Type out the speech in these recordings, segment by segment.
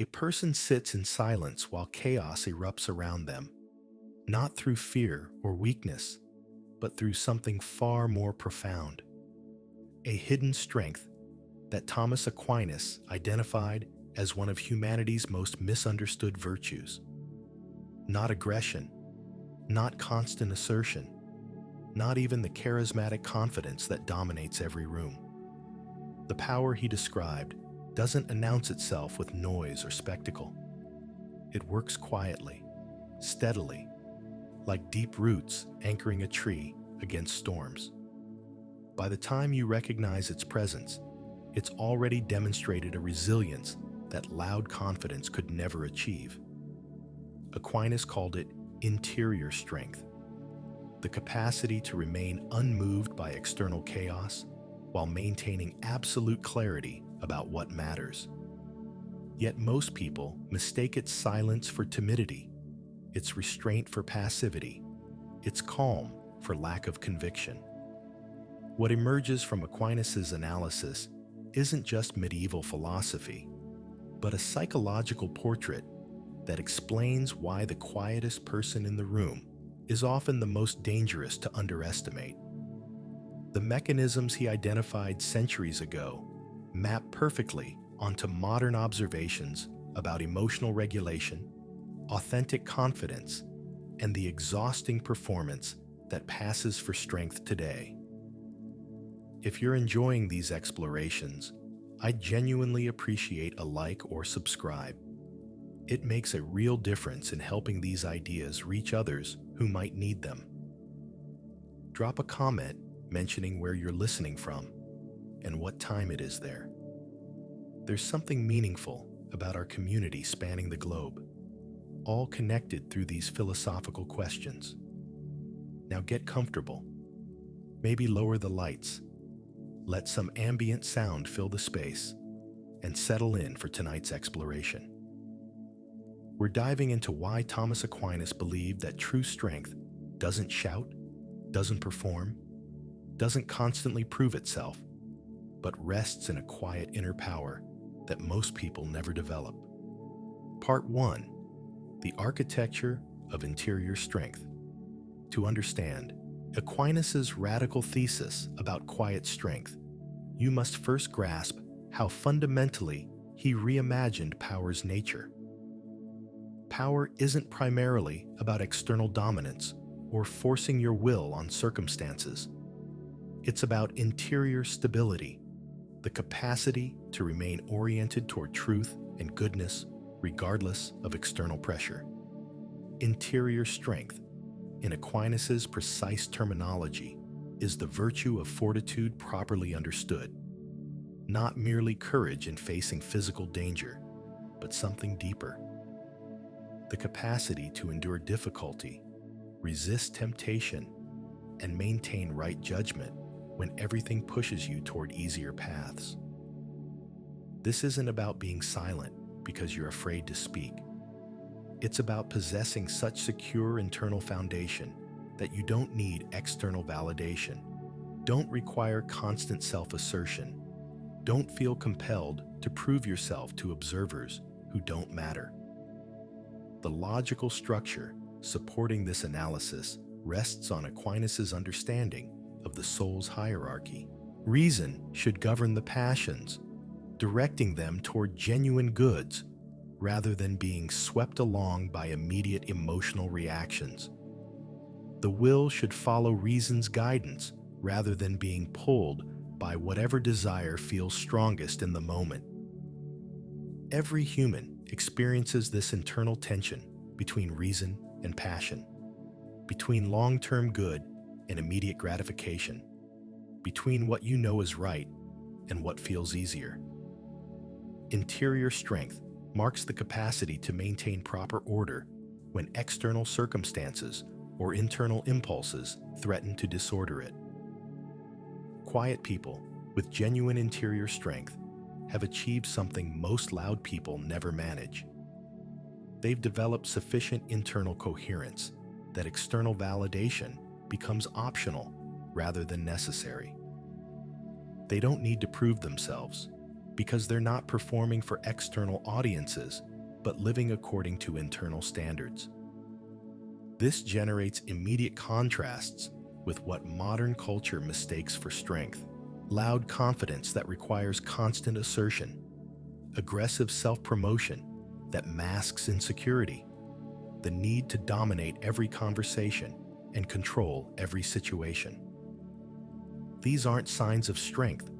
A person sits in silence while chaos erupts around them, not through fear or weakness, but through something far more profound, a hidden strength that Thomas Aquinas identified as one of humanity's most misunderstood virtues. Not aggression, not constant assertion, not even the charismatic confidence that dominates every room. The power he described doesn't announce itself with noise or spectacle. It works quietly, steadily, like deep roots anchoring a tree against storms. By the time you recognize its presence, it's already demonstrated a resilience that loud confidence could never achieve. Aquinas called it interior strength, the capacity to remain unmoved by external chaos while maintaining absolute clarity about what matters. Yet most people mistake its silence for timidity, its restraint for passivity, its calm for lack of conviction. What emerges from Aquinas' analysis isn't just medieval philosophy, but a psychological portrait that explains why the quietest person in the room is often the most dangerous to underestimate. The mechanisms he identified centuries ago map perfectly onto modern observations about emotional regulation, authentic confidence, and the exhausting performance that passes for strength today. If you're enjoying these explorations, I genuinely appreciate a like or subscribe. It makes a real difference in helping these ideas reach others who might need them. Drop a comment mentioning where you're listening from and what time it is there. There's something meaningful about our community spanning the globe, all connected through these philosophical questions. Now get comfortable. Maybe lower the lights. Let some ambient sound fill the space and settle in for tonight's exploration. We're diving into why Thomas Aquinas believed that true strength doesn't shout, doesn't perform, doesn't constantly prove itself, but rests in a quiet inner power that most people never develop. Part 1. The Architecture of Interior Strength. To understand Aquinas' radical thesis about quiet strength, you must first grasp how fundamentally he reimagined power's nature. Power isn't primarily about external dominance or forcing your will on circumstances. It's about interior stability, the capacity to remain oriented toward truth and goodness regardless of external pressure. Interior strength, in Aquinas' precise terminology, is the virtue of fortitude properly understood. Not merely courage in facing physical danger, but something deeper. The capacity to endure difficulty, resist temptation, and maintain right judgment when everything pushes you toward easier paths. This isn't about being silent because you're afraid to speak. It's about possessing such secure internal foundation that you don't need external validation, don't require constant self-assertion, don't feel compelled to prove yourself to observers who don't matter. The logical structure supporting this analysis rests on Aquinas' understanding of the soul's hierarchy. Reason should govern the passions, directing them toward genuine goods rather than being swept along by immediate emotional reactions. The will should follow reason's guidance rather than being pulled by whatever desire feels strongest in the moment. Every human experiences this internal tension between reason and passion, between long-term good and immediate gratification, between what you know is right and what feels easier. Interior strength marks the capacity to maintain proper order when external circumstances or internal impulses threaten to disorder it. Quiet people with genuine interior strength have achieved something most loud people never manage. They've developed sufficient internal coherence that external validation becomes optional rather than necessary. They don't need to prove themselves because they're not performing for external audiences, but living according to internal standards. This generates immediate contrasts with what modern culture mistakes for strength: loud confidence that requires constant assertion, aggressive self-promotion that masks insecurity, the need to dominate every conversation and control every situation. These aren't signs of strength,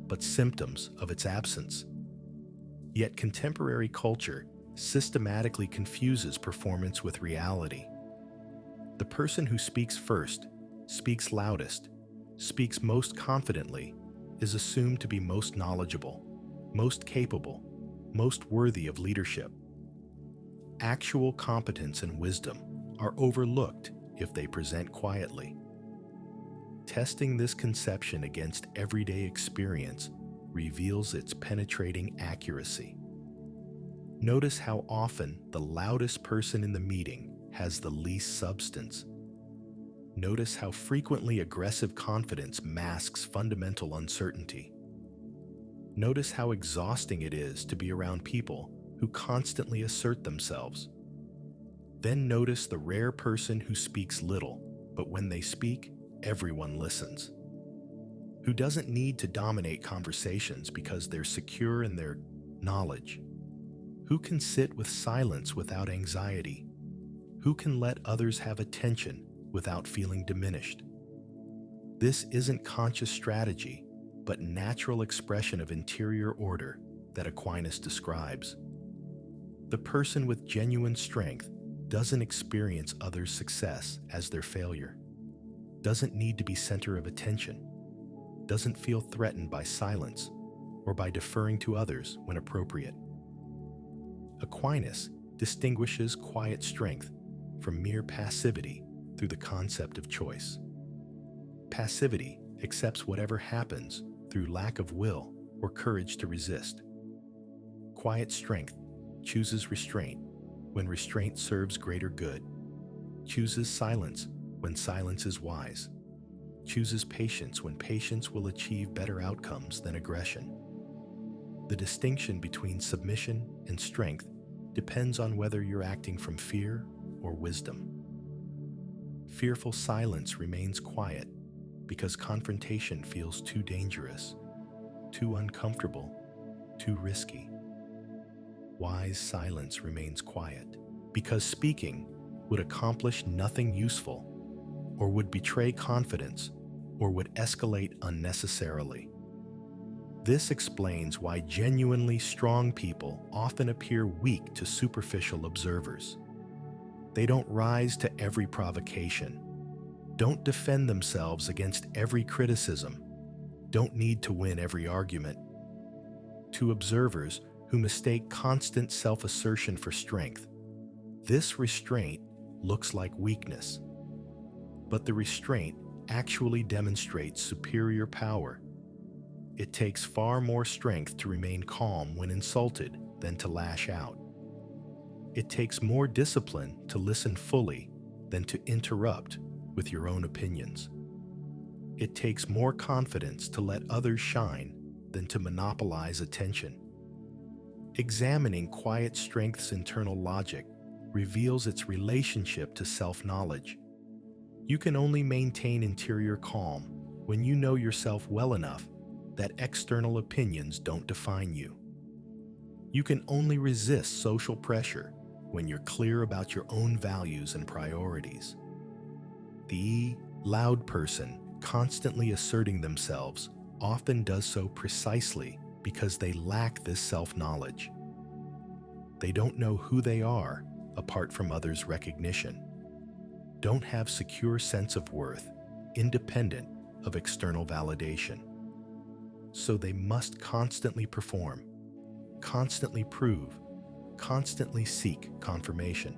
but symptoms of its absence. Yet contemporary culture systematically confuses performance with reality. The person who speaks first, speaks loudest, speaks most confidently, is assumed to be most knowledgeable, most capable, most worthy of leadership. Actual competence and wisdom are overlooked if they present quietly. Testing this conception against everyday experience reveals its penetrating accuracy. Notice how often the loudest person in the meeting has the least substance. Notice how frequently aggressive confidence masks fundamental uncertainty. Notice how exhausting it is to be around people who constantly assert themselves. Then notice the rare person who speaks little, but when they speak, everyone listens. Who doesn't need to dominate conversations because they're secure in their knowledge. Who can sit with silence without anxiety? Who can let others have attention without feeling diminished? This isn't conscious strategy, but natural expression of interior order that Aquinas describes. The person with genuine strength doesn't experience others' success as their failure, doesn't need to be center of attention, doesn't feel threatened by silence or by deferring to others when appropriate. Aquinas distinguishes quiet strength from mere passivity through the concept of choice. Passivity accepts whatever happens through lack of will or courage to resist. Quiet strength chooses restraint when restraint serves greater good, chooses silence when silence is wise, chooses patience when patience will achieve better outcomes than aggression. The distinction between submission and strength depends on whether you're acting from fear or wisdom. Fearful silence remains quiet because confrontation feels too dangerous, too uncomfortable, too risky. Wise silence remains quiet because speaking would accomplish nothing useful, or would betray confidence, or would escalate unnecessarily. This explains why genuinely strong people often appear weak to superficial observers. They don't rise to every provocation, don't defend themselves against every criticism, don't need to win every argument. To observers who mistake constant self-assertion for strength, this restraint looks like weakness. But the restraint actually demonstrates superior power. It takes far more strength to remain calm when insulted than to lash out. It takes more discipline to listen fully than to interrupt with your own opinions. It takes more confidence to let others shine than to monopolize attention. Examining quiet strength's internal logic reveals its relationship to self-knowledge. You can only maintain interior calm when you know yourself well enough that external opinions don't define you. You can only resist social pressure when you're clear about your own values and priorities. The loud person constantly asserting themselves often does so precisely because they lack this self-knowledge. They don't know who they are apart from others' recognition, don't have secure sense of worth independent of external validation. So they must constantly perform, constantly prove, constantly seek confirmation.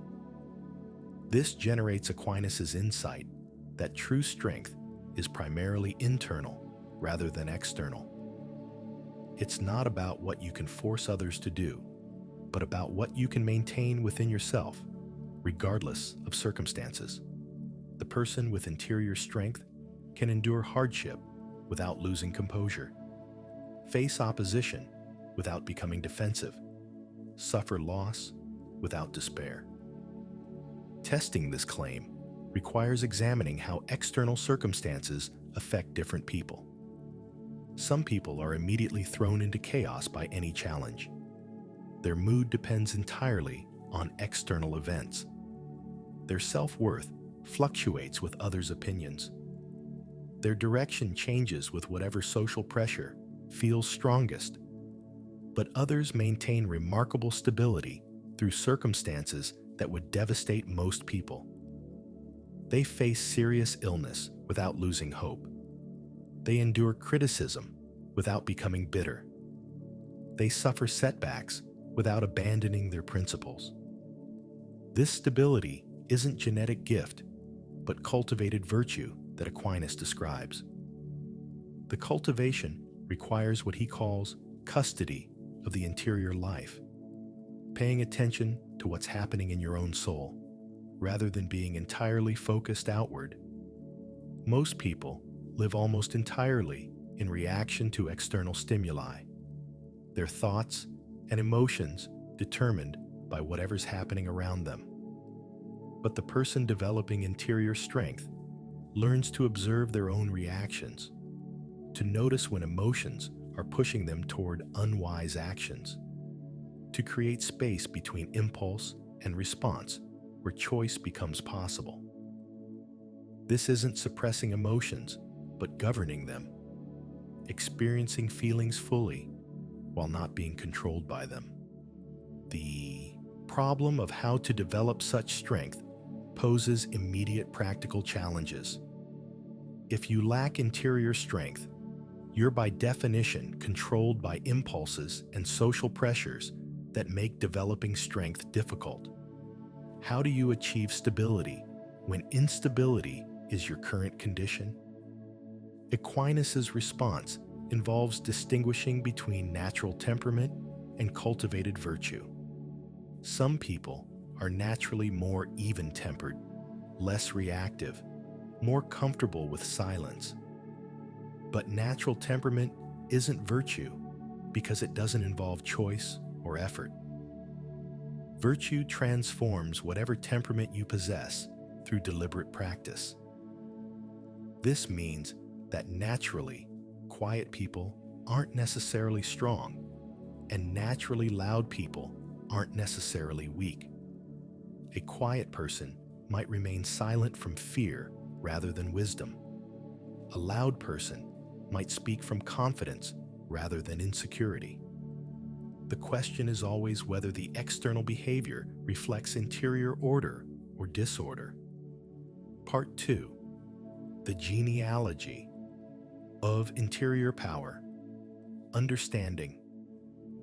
This generates Aquinas' insight that true strength is primarily internal rather than external. It's not about what you can force others to do, but about what you can maintain within yourself, regardless of circumstances. The person with interior strength can endure hardship without losing composure, face opposition without becoming defensive, suffer loss without despair. Testing this claim requires examining how external circumstances affect different people. Some people are immediately thrown into chaos by any challenge. Their mood depends entirely on external events. Their self-worth fluctuates with others' opinions. Their direction changes with whatever social pressure feels strongest. But others maintain remarkable stability through circumstances that would devastate most people. They face serious illness without losing hope. They endure criticism without becoming bitter. They suffer setbacks without abandoning their principles. This stability isn't genetic gift, but cultivated virtue that Aquinas describes. The cultivation requires what he calls custody of the interior life, paying attention to what's happening in your own soul, rather than being entirely focused outward. Most people live almost entirely in reaction to external stimuli, their thoughts and emotions determined by whatever's happening around them. But the person developing interior strength learns to observe their own reactions, to notice when emotions are pushing them toward unwise actions, to create space between impulse and response where choice becomes possible. This isn't suppressing emotions, but governing them, experiencing feelings fully while not being controlled by them. The problem of how to develop such strength poses immediate practical challenges. If you lack interior strength, you're by definition controlled by impulses and social pressures that make developing strength difficult. How do you achieve stability when instability is your current condition? Aquinas' response involves distinguishing between natural temperament and cultivated virtue. Some people are naturally more even-tempered, less reactive, more comfortable with silence. But natural temperament isn't virtue because it doesn't involve choice or effort. Virtue transforms whatever temperament you possess through deliberate practice. This means that naturally, quiet people aren't necessarily strong, and naturally loud people aren't necessarily weak. A quiet person might remain silent from fear rather than wisdom. A loud person might speak from confidence rather than insecurity. The question is always whether the external behavior reflects interior order or disorder. Part 2. The genealogy of interior power. Understanding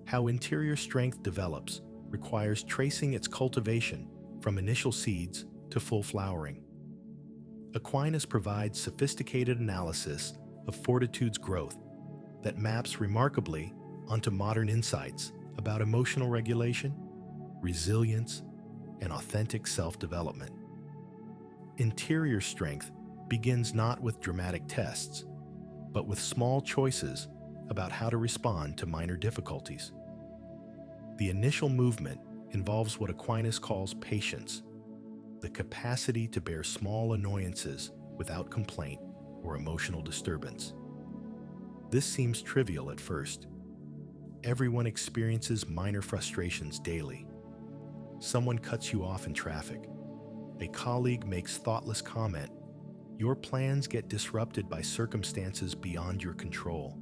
how interior strength develops requires tracing its cultivation from initial seeds to full flowering. Aquinas provides sophisticated analysis of fortitude's growth that maps remarkably onto modern insights about emotional regulation, resilience, and authentic self-development. Interior strength begins not with dramatic tests, but with small choices about how to respond to minor difficulties. The initial movement involves what Aquinas calls patience, the capacity to bear small annoyances without complaint or emotional disturbance. This seems trivial at first. Everyone experiences minor frustrations daily. Someone cuts you off in traffic. A colleague makes thoughtless comment. Your plans get disrupted by circumstances beyond your control.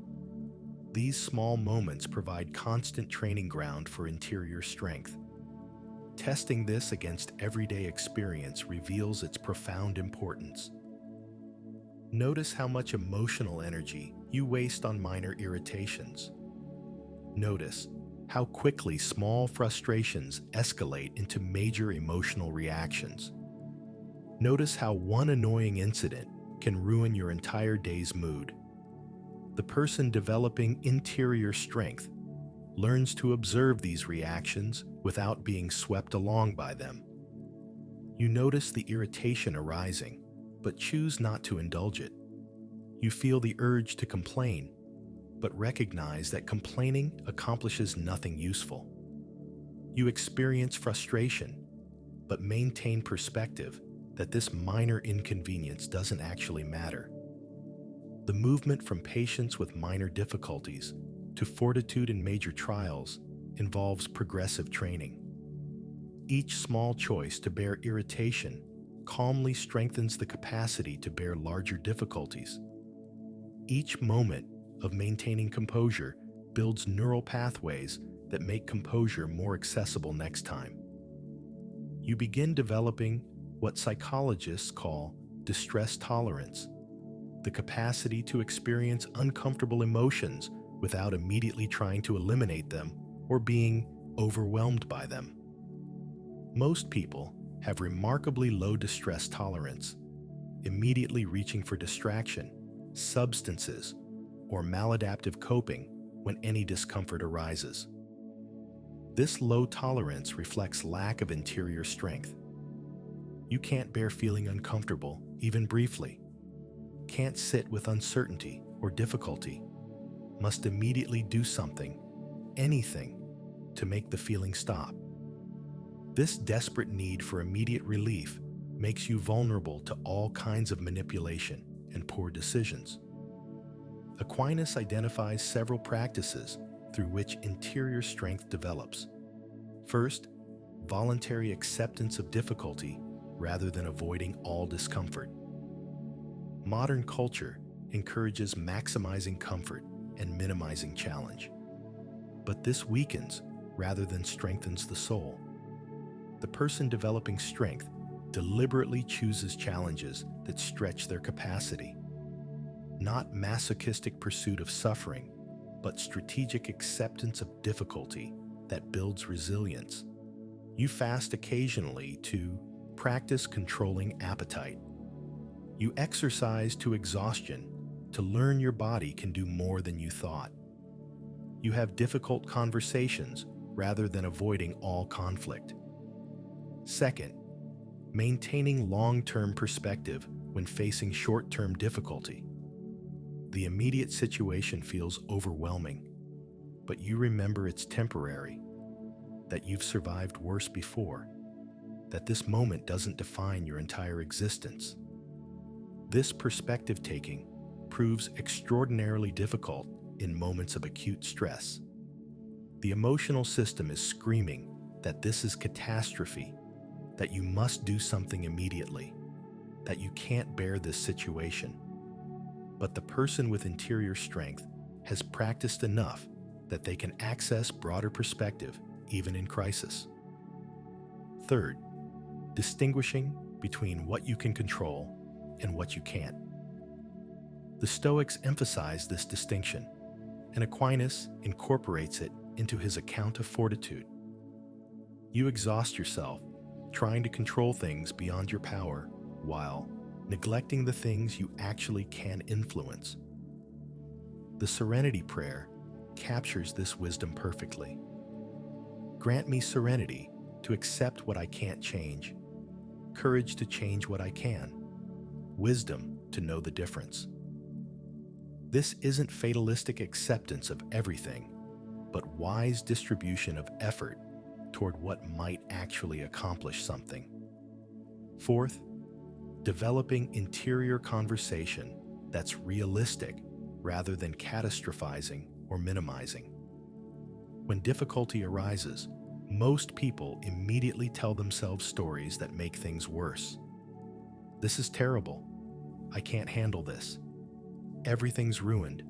These small moments provide constant training ground for interior strength. Testing this against everyday experience reveals its profound importance. Notice how much emotional energy you waste on minor irritations. Notice how quickly small frustrations escalate into major emotional reactions. Notice how one annoying incident can ruin your entire day's mood. The person developing interior strength learns to observe these reactions without being swept along by them. You notice the irritation arising, but choose not to indulge it. You feel the urge to complain, but recognize that complaining accomplishes nothing useful. You experience frustration, but maintain perspective that this minor inconvenience doesn't actually matter. The movement from patience with minor difficulties to fortitude in major trials involves progressive training. Each small choice to bear irritation calmly strengthens the capacity to bear larger difficulties. Each moment of maintaining composure builds neural pathways that make composure more accessible next time. You begin developing what psychologists call distress tolerance, the capacity to experience uncomfortable emotions without immediately trying to eliminate them or being overwhelmed by them. Most people have remarkably low distress tolerance, immediately reaching for distraction, substances, or maladaptive coping when any discomfort arises. This low tolerance reflects lack of interior strength. You can't bear feeling uncomfortable, even briefly. Can't sit with uncertainty or difficulty. Must immediately do something, anything, to make the feeling stop. This desperate need for immediate relief makes you vulnerable to all kinds of manipulation and poor decisions. Aquinas identifies several practices through which interior strength develops. First, voluntary acceptance of difficulty rather than avoiding all discomfort. Modern culture encourages maximizing comfort and minimizing challenge. But this weakens rather than strengthens the soul. The person developing strength deliberately chooses challenges that stretch their capacity. Not masochistic pursuit of suffering, but strategic acceptance of difficulty that builds resilience. You fast occasionally to practice controlling appetite. You exercise to exhaustion to learn your body can do more than you thought. You have difficult conversations rather than avoiding all conflict. Second, maintaining long-term perspective when facing short-term difficulty. The immediate situation feels overwhelming, but you remember it's temporary, that you've survived worse before, that this moment doesn't define your entire existence. This perspective taking proves extraordinarily difficult in moments of acute stress. The emotional system is screaming that this is catastrophe, that you must do something immediately, that you can't bear this situation. But the person with interior strength has practiced enough that they can access broader perspective even in crisis. Third, distinguishing between what you can control and what you can't. The Stoics emphasize this distinction, and Aquinas incorporates it into his account of fortitude. You exhaust yourself trying to control things beyond your power while neglecting the things you actually can influence. The Serenity Prayer captures this wisdom perfectly. Grant me serenity to accept what I can't change, courage to change what I can, wisdom to know the difference. This isn't fatalistic acceptance of everything, but wise distribution of effort toward what might actually accomplish something. Fourth, developing interior conversation that's realistic rather than catastrophizing or minimizing. When difficulty arises, most people immediately tell themselves stories that make things worse. This is terrible. I can't handle this. Everything's ruined.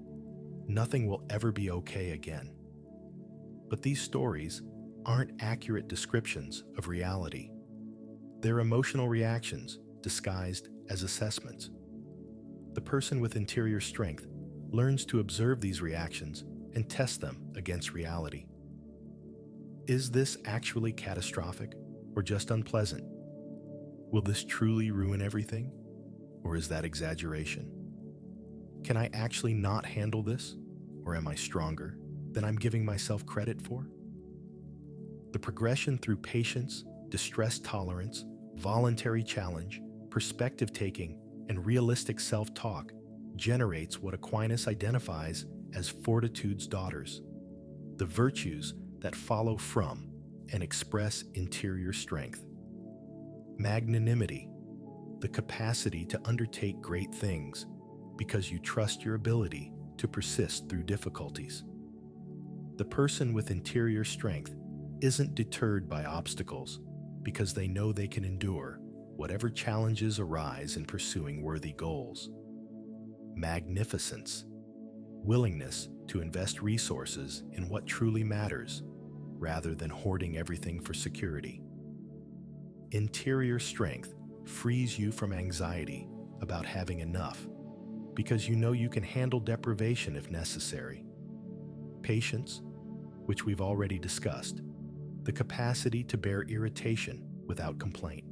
Nothing will ever be okay again. But these stories aren't accurate descriptions of reality. They're emotional reactions disguised as assessments. The person with interior strength learns to observe these reactions and test them against reality. Is this actually catastrophic or just unpleasant? Will this truly ruin everything? Or is that exaggeration? Can I actually not handle this? Or am I stronger than I'm giving myself credit for? The progression through patience, distress tolerance, voluntary challenge, perspective taking, and realistic self-talk generates what Aquinas identifies as fortitude's daughters, the virtues that follow from and express interior strength. Magnanimity, the capacity to undertake great things because you trust your ability to persist through difficulties. The person with interior strength isn't deterred by obstacles because they know they can endure whatever challenges arise in pursuing worthy goals. Magnificence, willingness to invest resources in what truly matters rather than hoarding everything for security. Interior strength frees you from anxiety about having enough because you know you can handle deprivation if necessary. Patience, which we've already discussed, the capacity to bear irritation without complaint.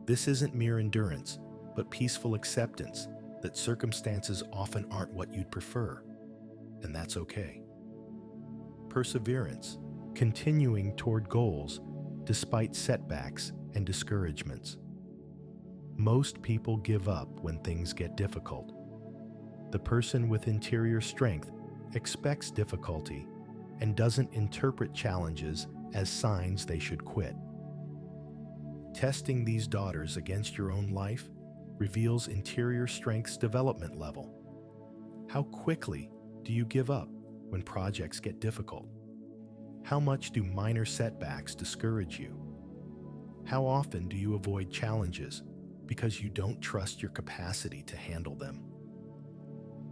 This isn't mere endurance, but peaceful acceptance that circumstances often aren't what you'd prefer, and that's okay. Perseverance, continuing toward goals despite setbacks and discouragements. Most people give up when things get difficult. The person with interior strength expects difficulty and doesn't interpret challenges as signs they should quit. Testing these daughters against your own life reveals interior strength's development level. How quickly do you give up when projects get difficult? How much do minor setbacks discourage you? How often do you avoid challenges because you don't trust your capacity to handle them?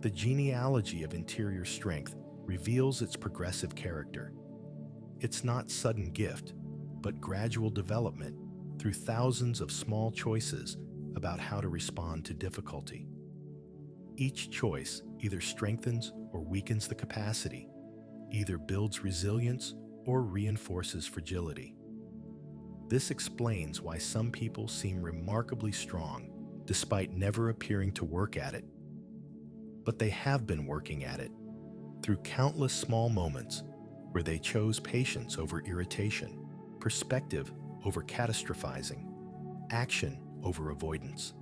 The genealogy of interior strength reveals its progressive character. It's not sudden gift, but gradual development through thousands of small choices about how to respond to difficulty. Each choice either strengthens or weakens the capacity, either builds resilience or reinforces fragility. This explains why some people seem remarkably strong despite never appearing to work at it. But they have been working at it through countless small moments where they chose patience over irritation, perspective over catastrophizing, action over avoidance.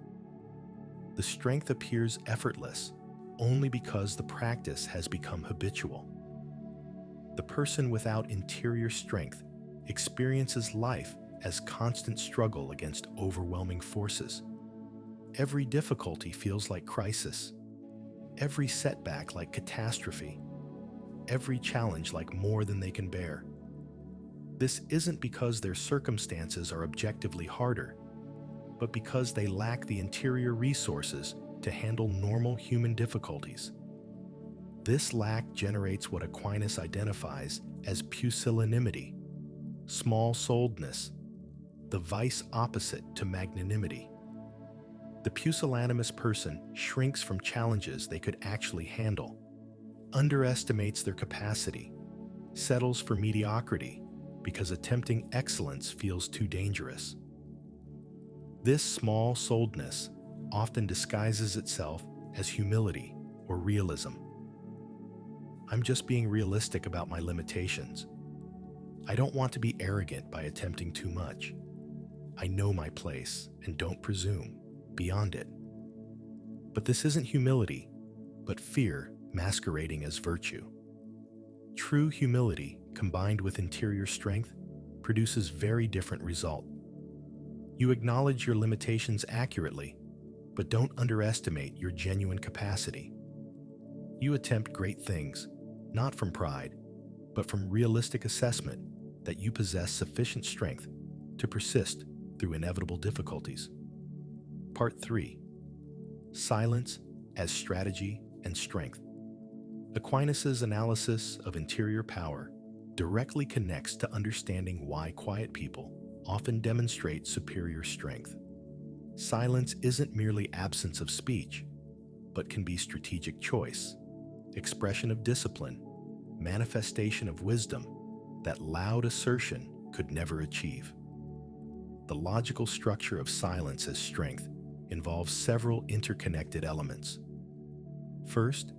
The strength appears effortless only because the practice has become habitual. The person without interior strength experiences life as constant struggle against overwhelming forces. Every difficulty feels like crisis, every setback like catastrophe, every challenge like more than they can bear. This isn't because their circumstances are objectively harder, but because they lack the interior resources to handle normal human difficulties. This lack generates what Aquinas identifies as pusillanimity, small-souledness, the vice opposite to magnanimity. The pusillanimous person shrinks from challenges they could actually handle, underestimates their capacity, settles for mediocrity because attempting excellence feels too dangerous. This small-souledness often disguises itself as humility or realism. I'm just being realistic about my limitations. I don't want to be arrogant by attempting too much. I know my place and don't presume beyond it. But this isn't humility, but fear masquerading as virtue. True humility combined with interior strength produces very different result. You acknowledge your limitations accurately, but don't underestimate your genuine capacity. You attempt great things, not from pride, but from realistic assessment that you possess sufficient strength to persist through inevitable difficulties. Part 3. Silence as strategy and strength. Aquinas' analysis of interior power directly connects to understanding why quiet people often demonstrate superior strength. Silence isn't merely absence of speech, but can be strategic choice, expression of discipline, manifestation of wisdom that loud assertion could never achieve. The logical structure of silence as strength involves several interconnected elements. First,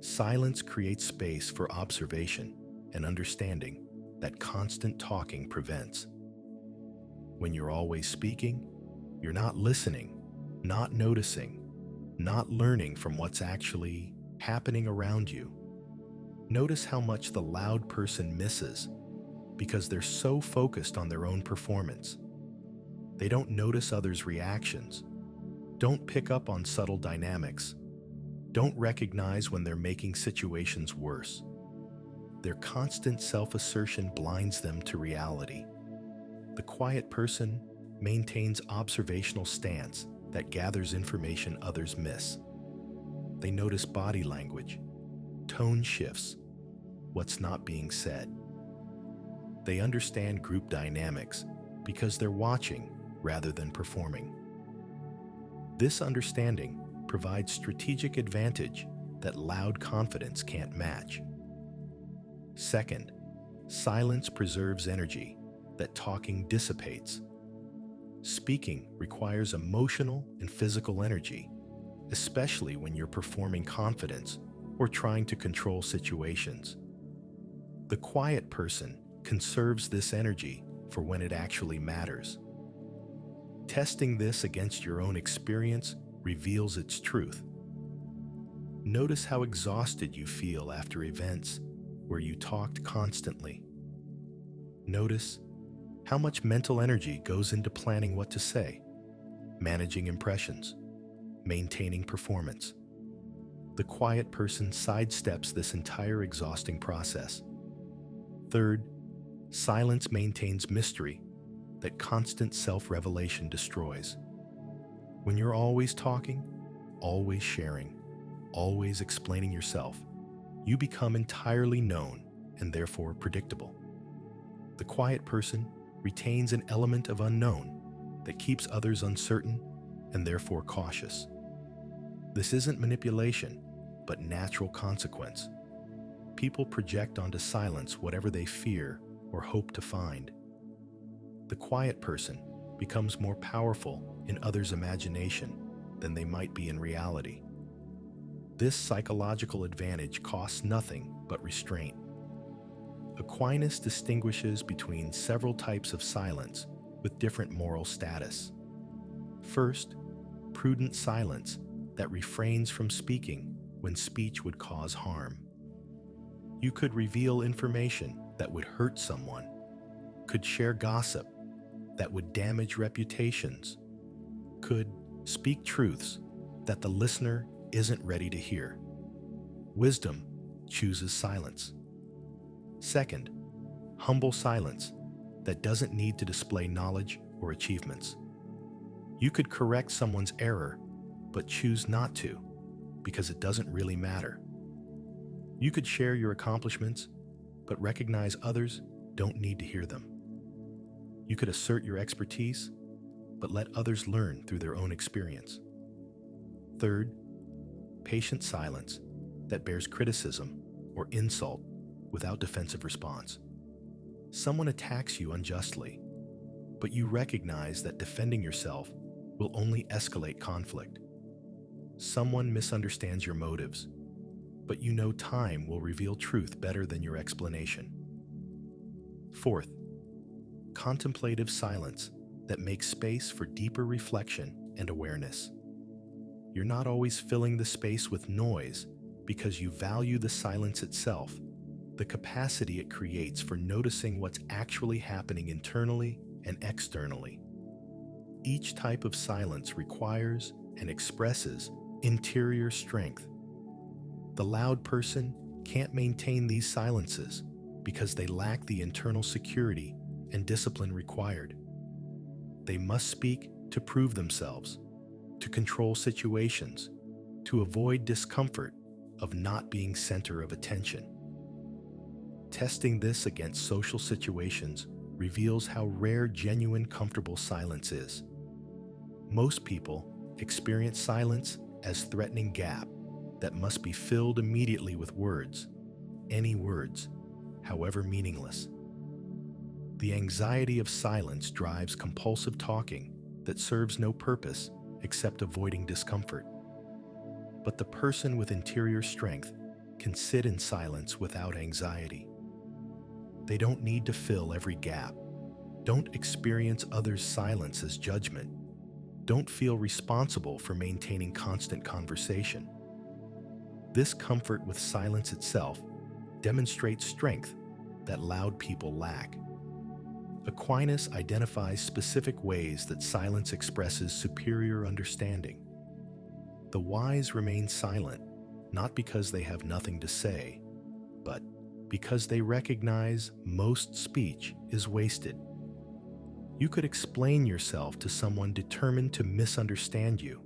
silence creates space for observation and understanding that constant talking prevents. When you're always speaking, you're not listening, not noticing, not learning from what's actually happening around you. Notice how much the loud person misses because they're so focused on their own performance. They don't notice others' reactions, don't pick up on subtle dynamics, don't recognize when they're making situations worse. Their constant self-assertion blinds them to reality. The quiet person maintains observational stance that gathers information others miss. They notice body language, tone shifts, what's not being said. They understand group dynamics because they're watching rather than performing. This understanding provides strategic advantage that loud confidence can't match. Second, silence preserves energy that talking dissipates. Speaking requires emotional and physical energy, especially when you're performing confidence or trying to control situations. The quiet person conserves this energy for when it actually matters. Testing this against your own experience reveals its truth. Notice how exhausted you feel after events where you talked constantly. Notice how much mental energy goes into planning what to say, managing impressions, maintaining performance. The quiet person sidesteps this entire exhausting process. Third, silence maintains mystery that constant self-revelation destroys. When you're always talking, always sharing, always explaining yourself, you become entirely known and therefore predictable. The quiet person retains an element of unknown that keeps others uncertain and therefore cautious. This isn't manipulation, but natural consequence. People project onto silence whatever they fear or hope to find. The quiet person becomes more powerful in others' imagination than they might be in reality. This psychological advantage costs nothing but restraint. Aquinas distinguishes between several types of silence with different moral status. First, prudent silence that refrains from speaking when speech would cause harm. You could reveal information that would hurt someone, could share gossip that would damage reputations, could speak truths that the listener isn't ready to hear. Wisdom chooses silence. Second, humble silence that doesn't need to display knowledge or achievements. You could correct someone's error, but choose not to, because it doesn't really matter. You could share your accomplishments, but recognize others don't need to hear them. You could assert your expertise, but let others learn through their own experience. Third, patient silence that bears criticism or insult without defensive response. Someone attacks you unjustly, but you recognize that defending yourself will only escalate conflict. Someone misunderstands your motives, but you know time will reveal truth better than your explanation. Fourth, contemplative silence that makes space for deeper reflection and awareness. You're not always filling the space with noise because you value the silence itself, the capacity it creates for noticing what's actually happening internally and externally. Each type of silence requires and expresses interior strength. The loud person can't maintain these silences because they lack the internal security and discipline required. They must speak to prove themselves, to control situations, to avoid discomfort of not being center of attention. Testing this against social situations reveals how rare genuine comfortable silence is. Most people experience silence as threatening gap that must be filled immediately with words, any words, however meaningless. The anxiety of silence drives compulsive talking that serves no purpose except avoiding discomfort. But the person with interior strength can sit in silence without anxiety. They don't need to fill every gap. Don't experience others' silence as judgment. Don't feel responsible for maintaining constant conversation. This comfort with silence itself demonstrates strength that loud people lack. Aquinas identifies specific ways that silence expresses superior understanding. The wise remain silent, not because they have nothing to say, but because they recognize most speech is wasted. You could explain yourself to someone determined to misunderstand you,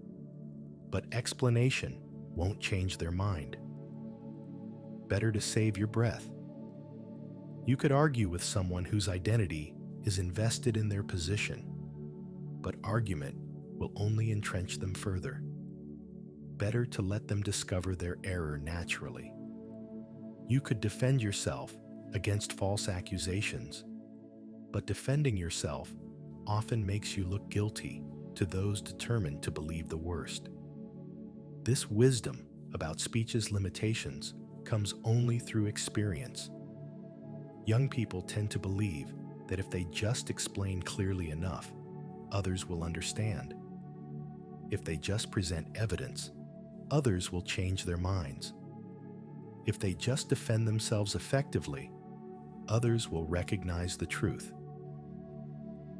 but explanation won't change their mind. Better to save your breath. You could argue with someone whose identity is invested in their position, but argument will only entrench them further. Better to let them discover their error naturally. You could defend yourself against false accusations, but defending yourself often makes you look guilty to those determined to believe the worst. This wisdom about speech's limitations comes only through experience. Young people tend to believe that if they just explain clearly enough, others will understand. If they just present evidence, others will change their minds. If they just defend themselves effectively, others will recognize the truth.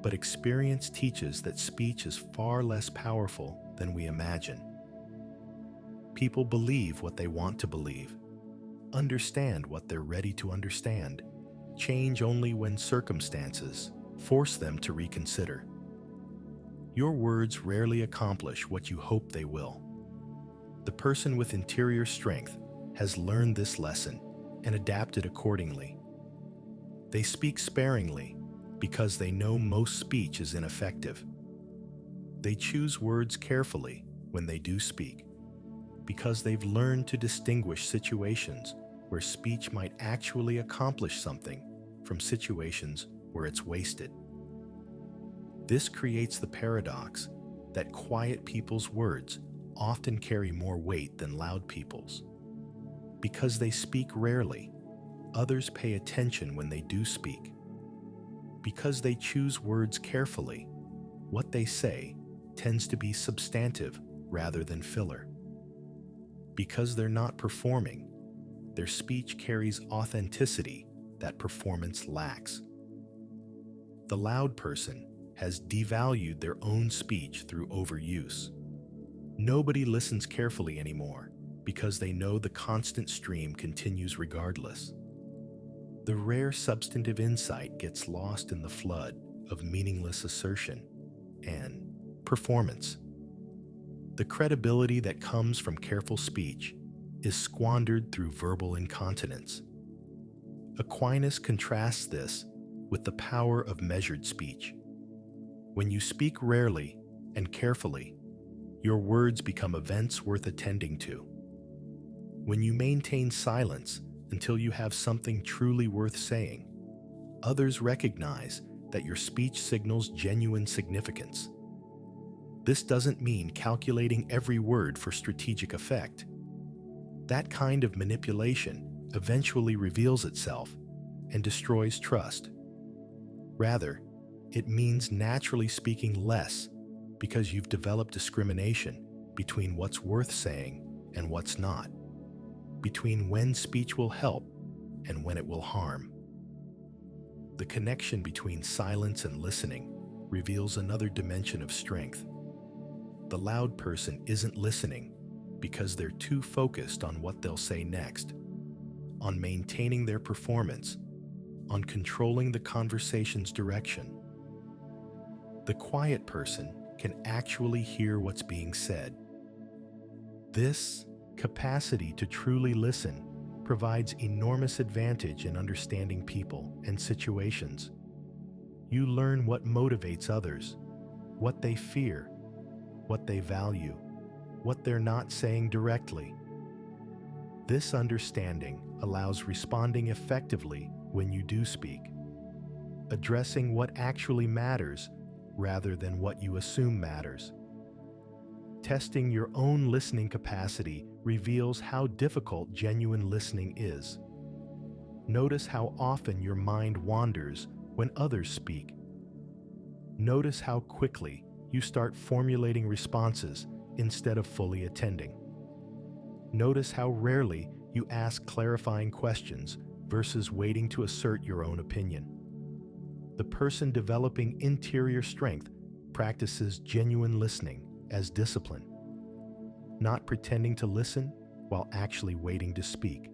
But experience teaches that speech is far less powerful than we imagine. People believe what they want to believe, understand what they're ready to understand, change only when circumstances force them to reconsider. Your words rarely accomplish what you hope they will. The person with interior strength has learned this lesson and adapted accordingly. They speak sparingly because they know most speech is ineffective. They choose words carefully when they do speak because they've learned to distinguish situations where speech might actually accomplish something from situations where it's wasted. This creates the paradox that quiet people's words often carry more weight than loud people's. Because they speak rarely, others pay attention when they do speak. Because they choose words carefully, what they say tends to be substantive rather than filler. Because they're not performing, their speech carries authenticity that performance lacks. The loud person has devalued their own speech through overuse. Nobody listens carefully anymore because they know the constant stream continues regardless. The rare substantive insight gets lost in the flood of meaningless assertion and performance. The credibility that comes from careful speech is squandered through verbal incontinence. Aquinas contrasts this with the power of measured speech. When you speak rarely and carefully, your words become events worth attending to. When you maintain silence until you have something truly worth saying, others recognize that your speech signals genuine significance. This doesn't mean calculating every word for strategic effect. That kind of manipulation eventually reveals itself and destroys trust. Rather, it means naturally speaking less because you've developed discrimination between what's worth saying and what's not, between when speech will help and when it will harm. The connection between silence and listening reveals another dimension of strength. The loud person isn't listening because they're too focused on what they'll say next, on maintaining their performance, on controlling the conversation's direction. The quiet person can actually hear what's being said. This capacity to truly listen provides enormous advantage in understanding people and situations. You learn what motivates others, what they fear, what they value, what they're not saying directly. This understanding allows responding effectively when you do speak, addressing what actually matters rather than what you assume matters. Testing your own listening capacity reveals how difficult genuine listening is. Notice how often your mind wanders when others speak. Notice how quickly you start formulating responses instead of fully attending. Notice how rarely you ask clarifying questions versus waiting to assert your own opinion. The person developing interior strength practices genuine listening as discipline, not pretending to listen while actually waiting to speak,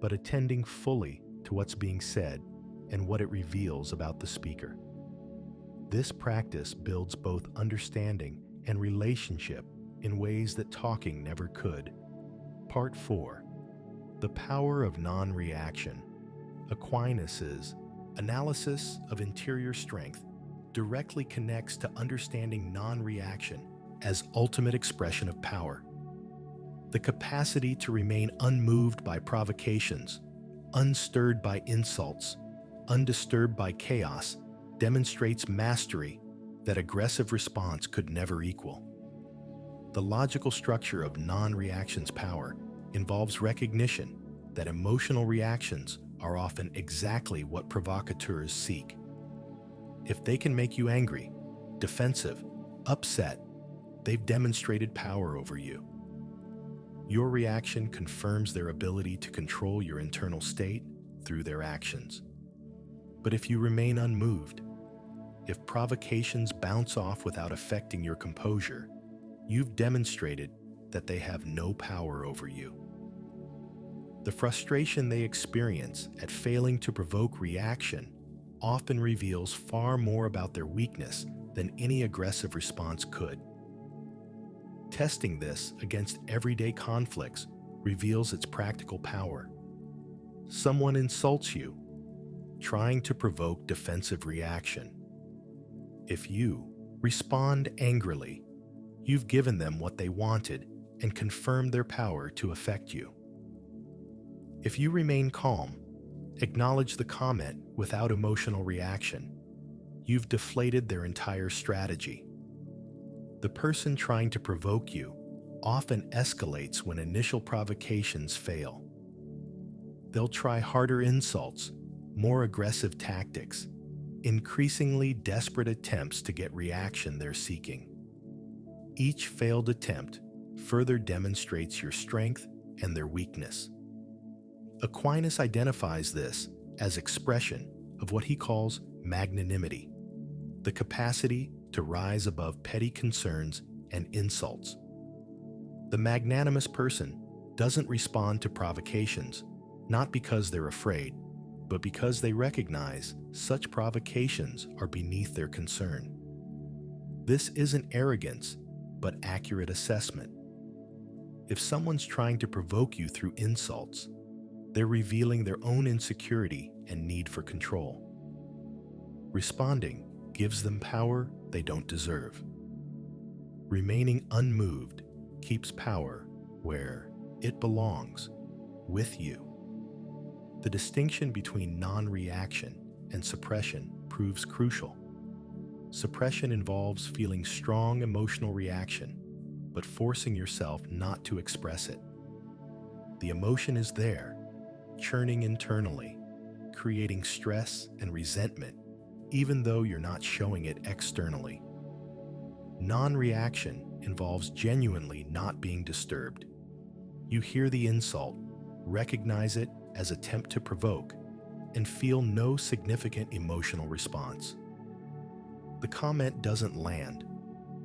but attending fully to what's being said and what it reveals about the speaker. This practice builds both understanding and relationship in ways that talking never could. Part 4. The Power of Non-Reaction. Aquinas' analysis of interior strength directly connects to understanding non-reaction as ultimate expression of power. The capacity to remain unmoved by provocations, unstirred by insults, undisturbed by chaos, demonstrates mastery that aggressive response could never equal. The logical structure of non-reaction's power involves recognition that emotional reactions are often exactly what provocateurs seek. If they can make you angry, defensive, upset, they've demonstrated power over you. Your reaction confirms their ability to control your internal state through their actions. But if you remain unmoved, if provocations bounce off without affecting your composure, you've demonstrated that they have no power over you. The frustration they experience at failing to provoke reaction often reveals far more about their weakness than any aggressive response could. Testing this against everyday conflicts reveals its practical power. Someone insults you, trying to provoke defensive reaction. If you respond angrily, you've given them what they wanted and confirmed their power to affect you. If you remain calm, acknowledge the comment without emotional reaction, you've deflated their entire strategy. The person trying to provoke you often escalates when initial provocations fail. They'll try harder insults, more aggressive tactics, increasingly desperate attempts to get reaction they're seeking. Each failed attempt further demonstrates your strength and their weakness. Aquinas identifies this as expression of what he calls magnanimity, the capacity to rise above petty concerns and insults. The magnanimous person doesn't respond to provocations, not because they're afraid, but because they recognize such provocations are beneath their concern. This isn't arrogance, but accurate assessment. If someone's trying to provoke you through insults, they're revealing their own insecurity and need for control. Responding gives them power they don't deserve. Remaining unmoved keeps power where it belongs, with you. The distinction between non-reaction and suppression proves crucial. Suppression involves feeling strong emotional reaction, but forcing yourself not to express it. The emotion is there, churning internally, creating stress and resentment, even though you're not showing it externally. Non-reaction involves genuinely not being disturbed. You hear the insult, recognize it as attempt to provoke, and feel no significant emotional response. The comment doesn't land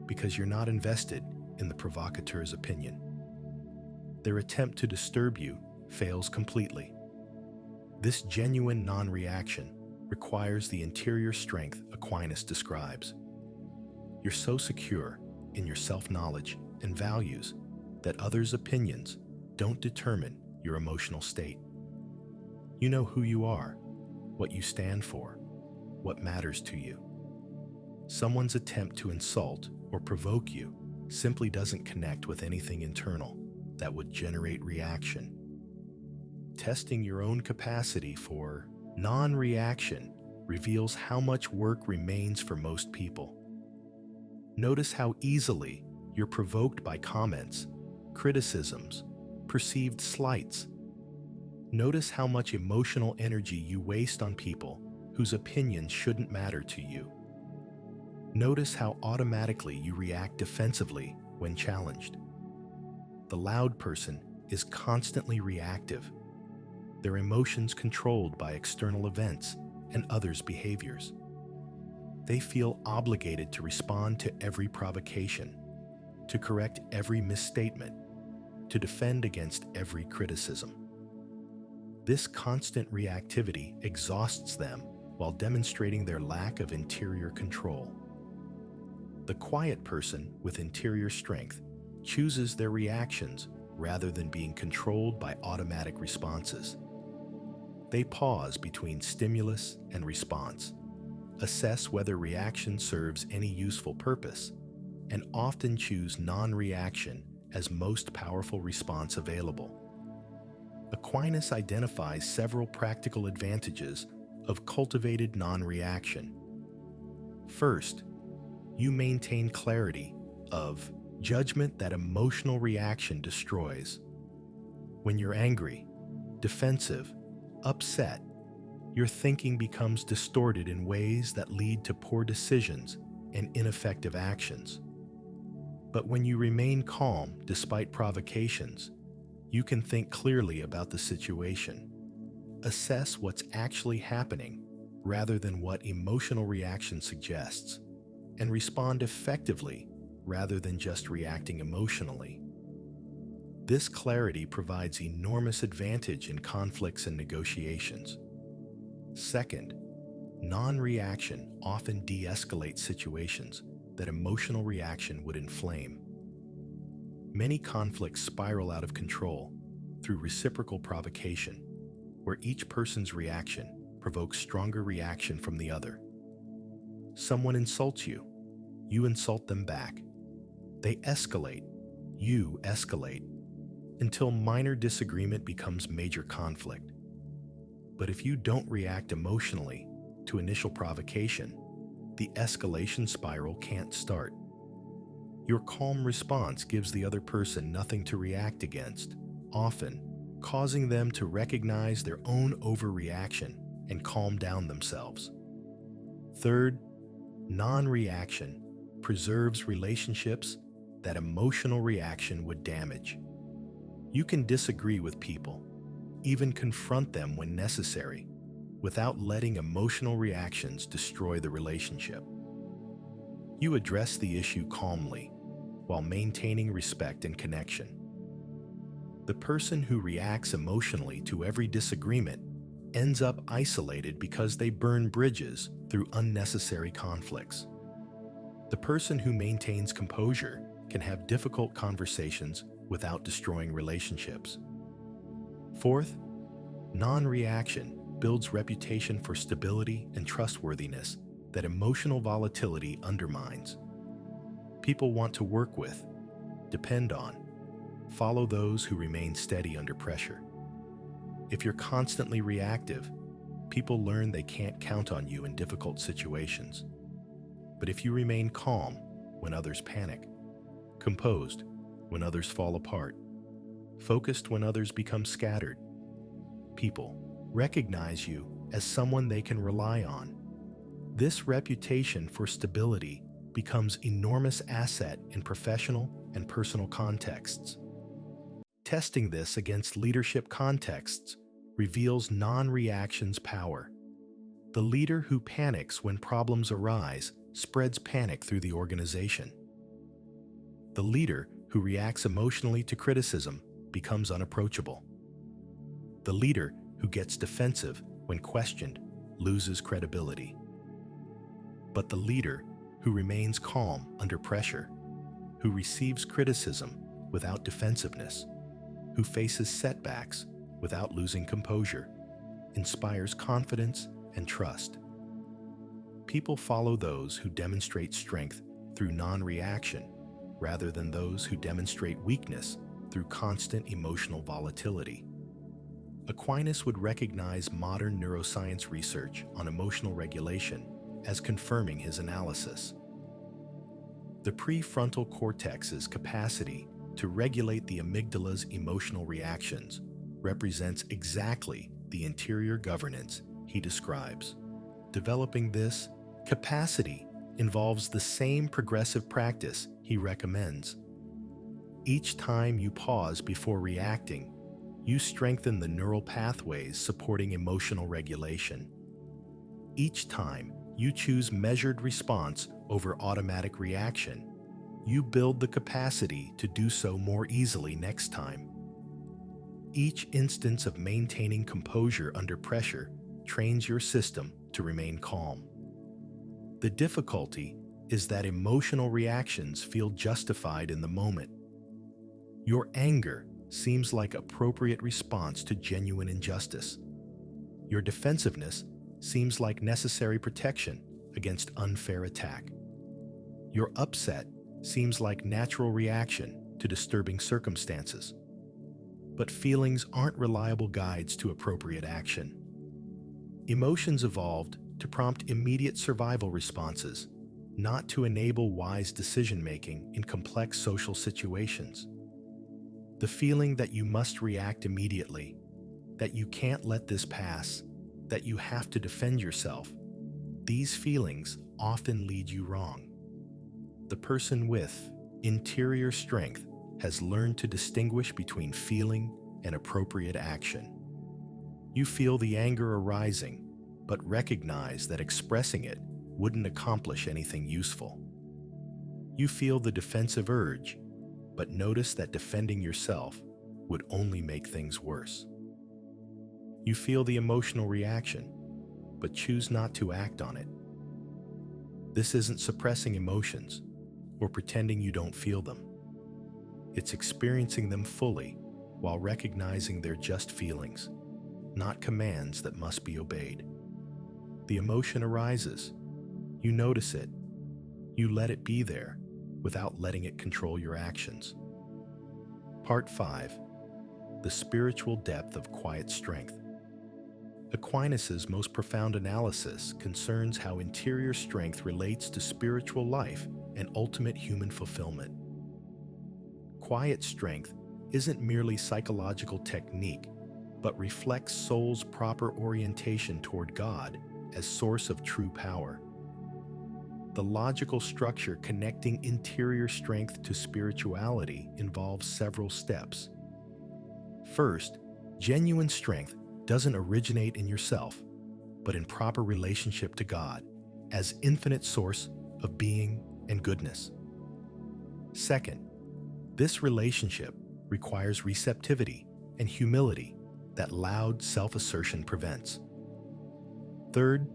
because you're not invested in the provocateur's opinion. Their attempt to disturb you fails completely. This genuine non-reaction requires the interior strength Aquinas describes. You're so secure in your self-knowledge and values that others' opinions don't determine your emotional state. You know who you are, what you stand for, what matters to you. Someone's attempt to insult or provoke you simply doesn't connect with anything internal that would generate reaction. Testing your own capacity for non-reaction reveals how much work remains for most people. Notice how easily you're provoked by comments, criticisms, perceived slights. Notice how much emotional energy you waste on people whose opinions shouldn't matter to you. Notice how automatically you react defensively when challenged. The loud person is constantly reactive, their emotions controlled by external events and others' behaviors. They feel obligated to respond to every provocation, to correct every misstatement, to defend against every criticism. This constant reactivity exhausts them while demonstrating their lack of interior control. The quiet person with interior strength chooses their reactions rather than being controlled by automatic responses. They pause between stimulus and response, assess whether reaction serves any useful purpose, and often choose non-reaction as most powerful response available. Aquinas identifies several practical advantages of cultivated non-reaction. First, you maintain clarity of judgment that emotional reaction destroys. When you're angry, defensive, upset, your thinking becomes distorted in ways that lead to poor decisions and ineffective actions. But when you remain calm despite provocations, you can think clearly about the situation, assess what's actually happening rather than what emotional reaction suggests, and respond effectively rather than just reacting emotionally. This clarity provides enormous advantage in conflicts and negotiations. Second, non-reaction often de-escalates situations that emotional reaction would inflame. Many conflicts spiral out of control through reciprocal provocation, where each person's reaction provokes stronger reaction from the other. Someone insults you, you insult them back. They escalate, you escalate, until minor disagreement becomes major conflict. But if you don't react emotionally to initial provocation, the escalation spiral can't start. Your calm response gives the other person nothing to react against, often causing them to recognize their own overreaction and calm down themselves. Third, non-reaction preserves relationships that emotional reaction would damage. You can disagree with people, even confront them when necessary, without letting emotional reactions destroy the relationship. You address the issue calmly, while maintaining respect and connection. The person who reacts emotionally to every disagreement ends up isolated because they burn bridges through unnecessary conflicts. The person who maintains composure can have difficult conversations without destroying relationships. Fourth, non-reaction builds reputation for stability and trustworthiness that emotional volatility undermines. People want to work with, depend on, follow those who remain steady under pressure. If you're constantly reactive, people learn they can't count on you in difficult situations. But if you remain calm when others panic, composed when others fall apart, focused when others become scattered, people recognize you as someone they can rely on. This reputation for stability becomes an enormous asset in professional and personal contexts. Testing this against leadership contexts reveals non-reaction's power. The leader who panics when problems arise spreads panic through the organization. The leader who reacts emotionally to criticism becomes unapproachable. The leader who gets defensive when questioned loses credibility. But the leader who remains calm under pressure, who receives criticism without defensiveness, who faces setbacks without losing composure, inspires confidence and trust. People follow those who demonstrate strength through non-reaction rather than those who demonstrate weakness through constant emotional volatility. Aquinas would recognize modern neuroscience research on emotional regulation as confirming his analysis. The prefrontal cortex's capacity to regulate the amygdala's emotional reactions represents exactly the interior governance he describes. Developing this capacity involves the same progressive practice he recommends. Each time you pause before reacting, you strengthen the neural pathways supporting emotional regulation. Each time you choose measured response over automatic reaction, you build the capacity to do so more easily next time. Each instance of maintaining composure under pressure trains your system to remain calm. The difficulty is that emotional reactions feel justified in the moment. Your anger seems like appropriate response to genuine injustice. Your defensiveness seems like necessary protection against unfair attack. Your upset seems like natural reaction to disturbing circumstances. But feelings aren't reliable guides to appropriate action. Emotions evolved to prompt immediate survival responses, not to enable wise decision-making in complex social situations. The feeling that you must react immediately, that you can't let this pass, that you have to defend yourself, these feelings often lead you wrong. The person with interior strength has learned to distinguish between feeling and appropriate action. You feel the anger arising, but recognize that expressing it wouldn't accomplish anything useful. You feel the defensive urge, but notice that defending yourself would only make things worse. You feel the emotional reaction, but choose not to act on it. This isn't suppressing emotions or pretending you don't feel them. It's experiencing them fully while recognizing they're just feelings, not commands that must be obeyed. The emotion arises. You notice it. You let it be there without letting it control your actions. Part 5. The spiritual depth of quiet strength. Aquinas' most profound analysis concerns how interior strength relates to spiritual life and ultimate human fulfillment. Quiet strength isn't merely psychological technique, but reflects soul's proper orientation toward God as source of true power. The logical structure connecting interior strength to spirituality involves several steps. First, genuine strength doesn't originate in yourself, but in proper relationship to God as infinite source of being and goodness. Second, this relationship requires receptivity and humility that loud self-assertion prevents. Third,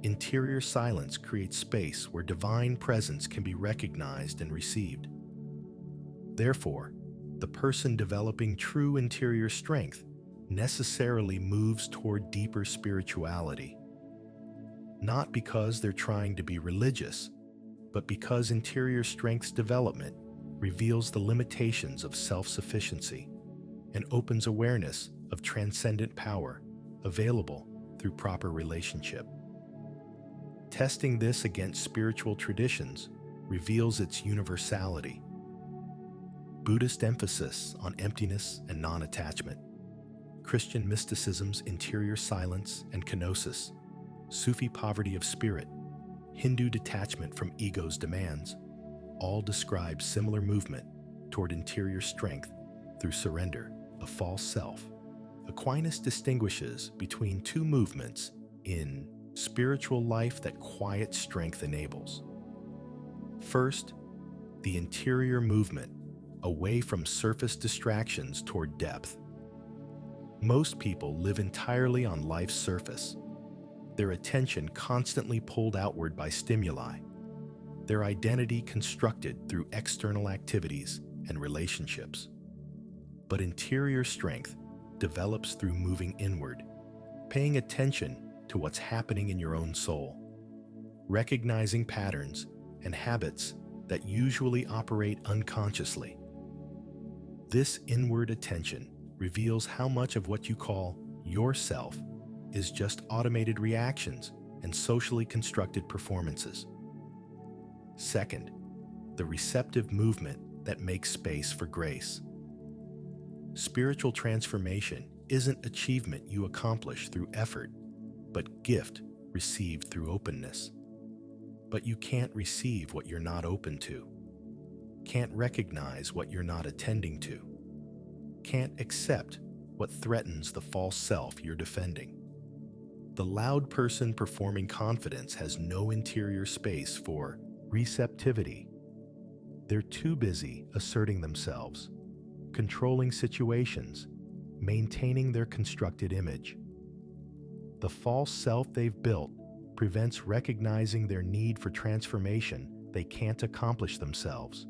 interior silence creates space where divine presence can be recognized and received. Therefore, the person developing true interior strength necessarily moves toward deeper spirituality, not because they're trying to be religious, but because interior strength's development reveals the limitations of self-sufficiency and opens awareness of transcendent power available through proper relationship. Testing this against spiritual traditions reveals its universality. Buddhist emphasis on emptiness and non-attachment, Christian mysticism's interior silence and kenosis, Sufi poverty of spirit, Hindu detachment from ego's demands, all describe similar movement toward interior strength through surrender of false self. Aquinas distinguishes between two movements in spiritual life that quiet strength enables. First, the interior movement away from surface distractions toward depth. Most people live entirely on life's surface, their attention constantly pulled outward by stimuli, their identity constructed through external activities and relationships. But interior strength develops through moving inward, paying attention to what's happening in your own soul, recognizing patterns and habits that usually operate unconsciously. This inward attention reveals how much of what you call yourself is just automated reactions and socially constructed performances. Second, the receptive movement that makes space for grace. Spiritual transformation isn't achievement you accomplish through effort, but gift received through openness. But you can't receive what you're not open to. can't recognize what you're not attending to, can't accept what threatens the false self you're defending. The loud person performing confidence has no interior space for receptivity. They're too busy asserting themselves, controlling situations, maintaining their constructed image. The false self they've built prevents recognizing their need for transformation they can't accomplish themselves.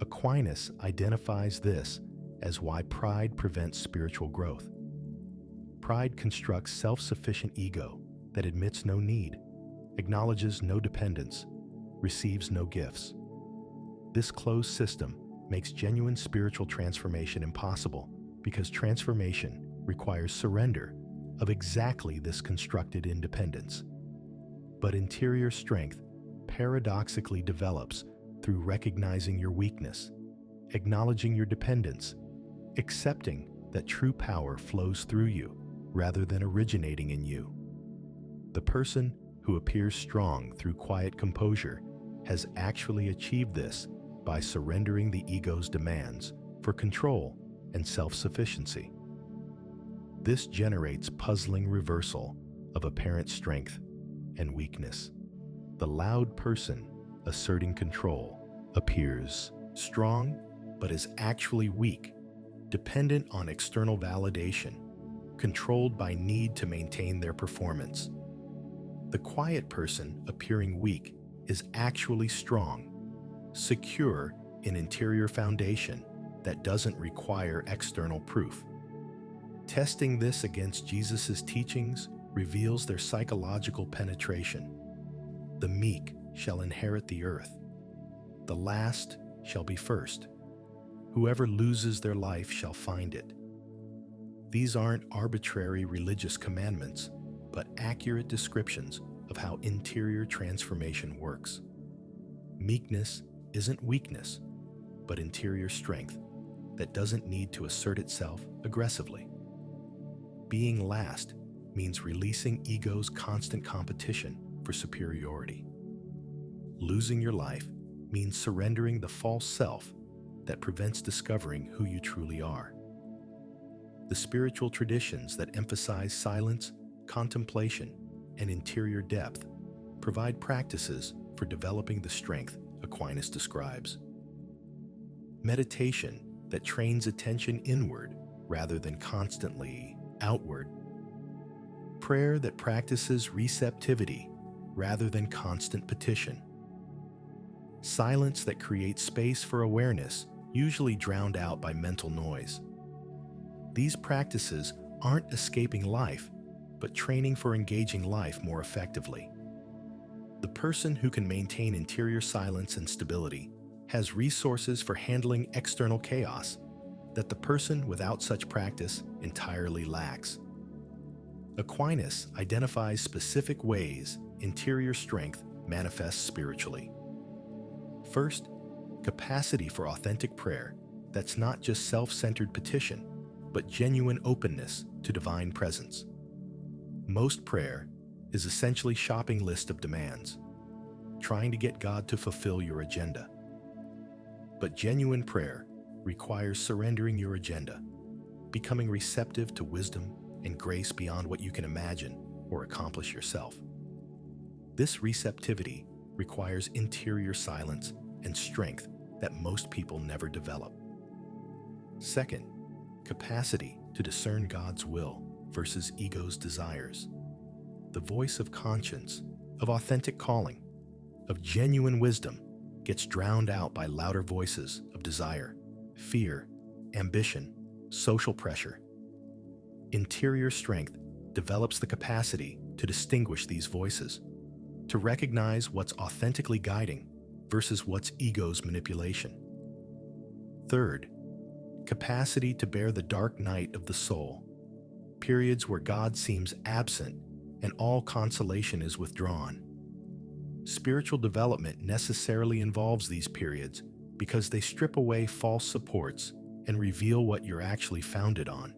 Aquinas identifies this as why pride prevents spiritual growth. Pride constructs self-sufficient ego that admits no need, acknowledges no dependence, receives no gifts. This closed system makes genuine spiritual transformation impossible because transformation requires surrender of exactly this constructed independence. But interior strength paradoxically develops through recognizing your weakness, acknowledging your dependence, accepting that true power flows through you rather than originating in you. The person who appears strong through quiet composure has actually achieved this by surrendering the ego's demands for control and self-sufficiency. This generates puzzling reversal of apparent strength and weakness. The loud person asserting control appears strong, but is actually weak, dependent on external validation, controlled by need to maintain their performance. The quiet person appearing weak is actually strong, secure in interior foundation that doesn't require external proof. Testing this against Jesus' teachings reveals their psychological penetration. The meek shall inherit the earth. The last shall be first. Whoever loses their life shall find it. These aren't arbitrary religious commandments, but accurate descriptions of how interior transformation works. Meekness isn't weakness, but interior strength that doesn't need to assert itself aggressively. Being last means releasing ego's constant competition for superiority. Losing your life means surrendering the false self that prevents discovering who you truly are. The spiritual traditions that emphasize silence, contemplation, and interior depth provide practices for developing the strength Aquinas describes. Meditation that trains attention inward rather than constantly outward. Prayer that practices receptivity rather than constant petition. Silence that creates space for awareness, usually drowned out by mental noise. These practices aren't escaping life, but training for engaging life more effectively. The person who can maintain interior silence and stability has resources for handling external chaos that the person without such practice entirely lacks. Aquinas identifies specific ways interior strength manifests spiritually. First, capacity for authentic prayer that's not just self-centered petition, but genuine openness to divine presence. Most prayer is essentially a shopping list of demands, trying to get God to fulfill your agenda. But genuine prayer requires surrendering your agenda, becoming receptive to wisdom and grace beyond what you can imagine or accomplish yourself. This receptivity requires interior silence and strength that most people never develop. Second, capacity to discern God's will versus ego's desires. The voice of conscience, of authentic calling, of genuine wisdom gets drowned out by louder voices of desire, fear, ambition, social pressure. Interior strength develops the capacity to distinguish these voices, to recognize what's authentically guiding versus what's ego's manipulation. Third, capacity to bear the dark night of the soul, periods where God seems absent and all consolation is withdrawn. Spiritual development necessarily involves these periods because they strip away false supports and reveal what you're actually founded on.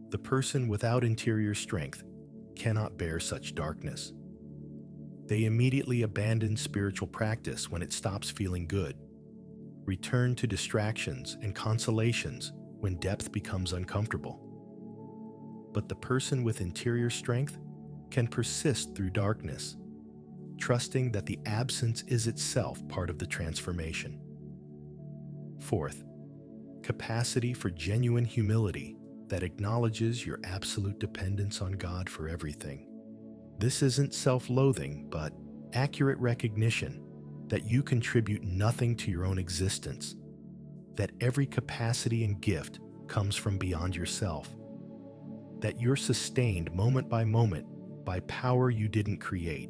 The person without interior strength cannot bear such darkness. They immediately abandon spiritual practice when it stops feeling good, return to distractions and consolations when depth becomes uncomfortable. But the person with interior strength can persist through darkness, trusting that the absence is itself part of the transformation. Fourth, capacity for genuine humility that acknowledges your absolute dependence on God for everything. This isn't self-loathing, but accurate recognition that you contribute nothing to your own existence, that every capacity and gift comes from beyond yourself, that you're sustained moment by moment by power you didn't create.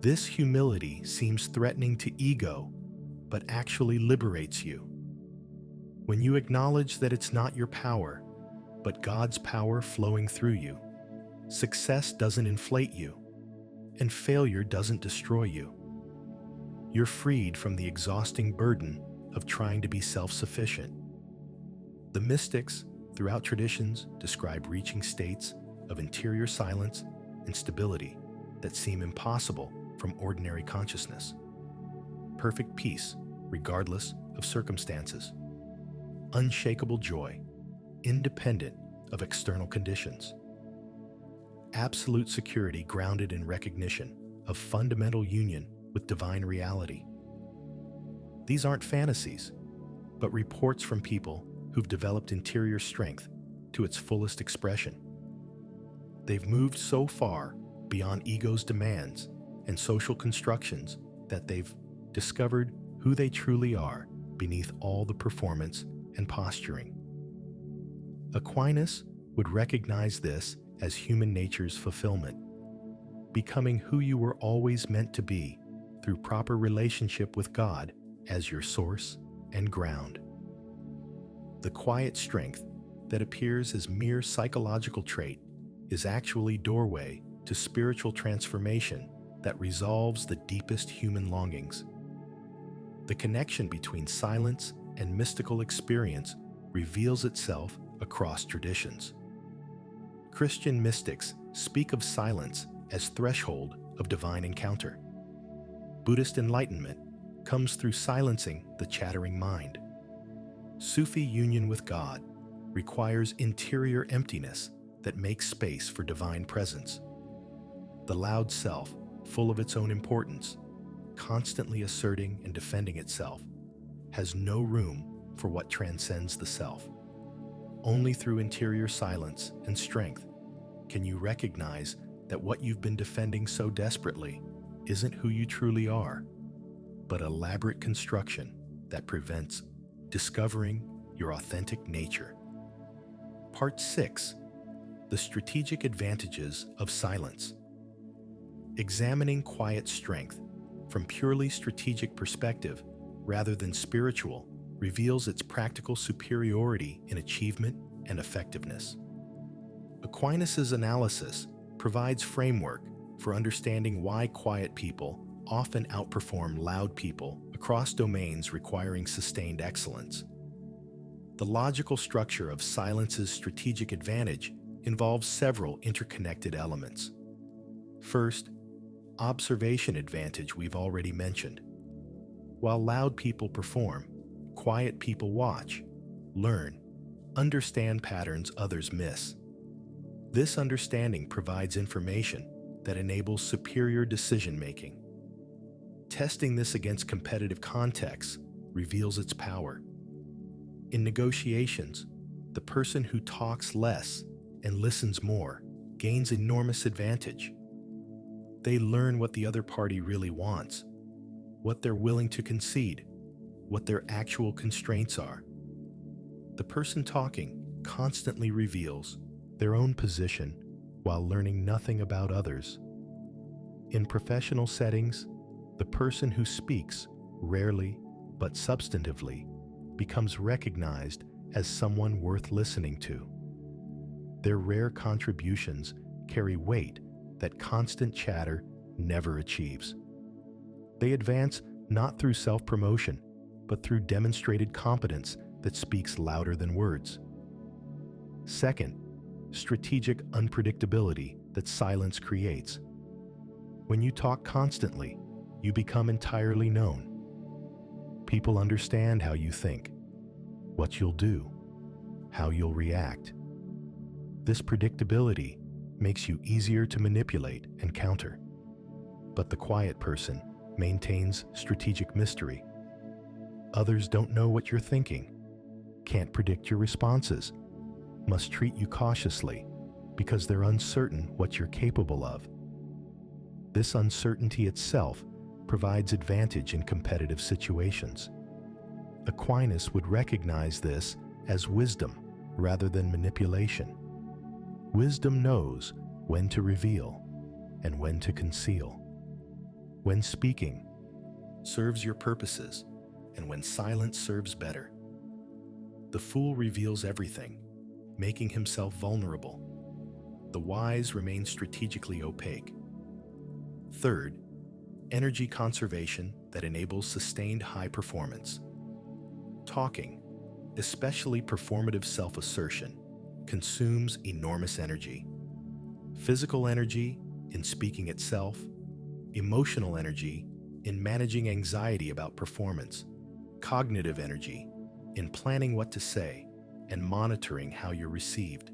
This humility seems threatening to ego, but actually liberates you. When you acknowledge that it's not your power, but God's power flowing through you, success doesn't inflate you, and failure doesn't destroy you. You're freed from the exhausting burden of trying to be self-sufficient. The mystics, throughout traditions, describe reaching states of interior silence and stability that seem impossible from ordinary consciousness. Perfect peace, regardless of circumstances. Unshakable joy, independent of external conditions. Absolute security grounded in recognition of fundamental union with divine reality. These aren't fantasies, but reports from people who've developed interior strength to its fullest expression. They've moved so far beyond ego's demands and social constructions that they've discovered who they truly are beneath all the performance and posturing. Aquinas would recognize this as human nature's fulfillment, becoming who you were always meant to be through proper relationship with God as your source and ground. The quiet strength that appears as mere psychological trait is actually doorway to spiritual transformation that resolves the deepest human longings. The connection between silence and mystical experience reveals itself across traditions. Christian mystics speak of silence as threshold of divine encounter. Buddhist enlightenment comes through silencing the chattering mind. Sufi union with God requires interior emptiness that makes space for divine presence. The loud self, full of its own importance, constantly asserting and defending itself, has no room for what transcends the self. Only through interior silence and strength can you recognize that what you've been defending so desperately isn't who you truly are, but elaborate construction that prevents discovering your authentic nature. Part 6. The strategic advantages of silence. Examining quiet strength from purely strategic perspective rather than spiritual reveals its practical superiority in achievement and effectiveness. Aquinas' analysis provides framework for understanding why quiet people often outperform loud people across domains requiring sustained excellence. The logical structure of silence's strategic advantage involves several interconnected elements. First, observation advantage we've already mentioned. While loud people perform, quiet people watch, learn, understand patterns others miss. This understanding provides information that enables superior decision-making. Testing this against competitive contexts reveals its power. In negotiations, the person who talks less and listens more gains enormous advantage. They learn what the other party really wants, what they're willing to concede, what their actual constraints are. The person talking constantly reveals their own position while learning nothing about others. In professional settings, the person who speaks rarely but substantively becomes recognized as someone worth listening to. Their rare contributions carry weight that constant chatter never achieves. They advance not through self-promotion, but through demonstrated competence that speaks louder than words. Second, strategic unpredictability that silence creates. When you talk constantly, you become entirely known. People understand how you think, what you'll do, how you'll react. This predictability makes you easier to manipulate and counter. But the quiet person maintains strategic mystery. Others don't know what you're thinking, can't predict your responses, must treat you cautiously because they're uncertain what you're capable of. This uncertainty itself provides advantage in competitive situations. Aquinas would recognize this as wisdom rather than manipulation. Wisdom knows when to reveal and when to conceal. When speaking serves your purposes, and when silence serves better. The fool reveals everything, making himself vulnerable. The wise remain strategically opaque. Third, energy conservation that enables sustained high performance. Talking, especially performative self-assertion, consumes enormous energy. Physical energy in speaking itself, emotional energy in managing anxiety about performance, cognitive energy in planning what to say and monitoring how you're received.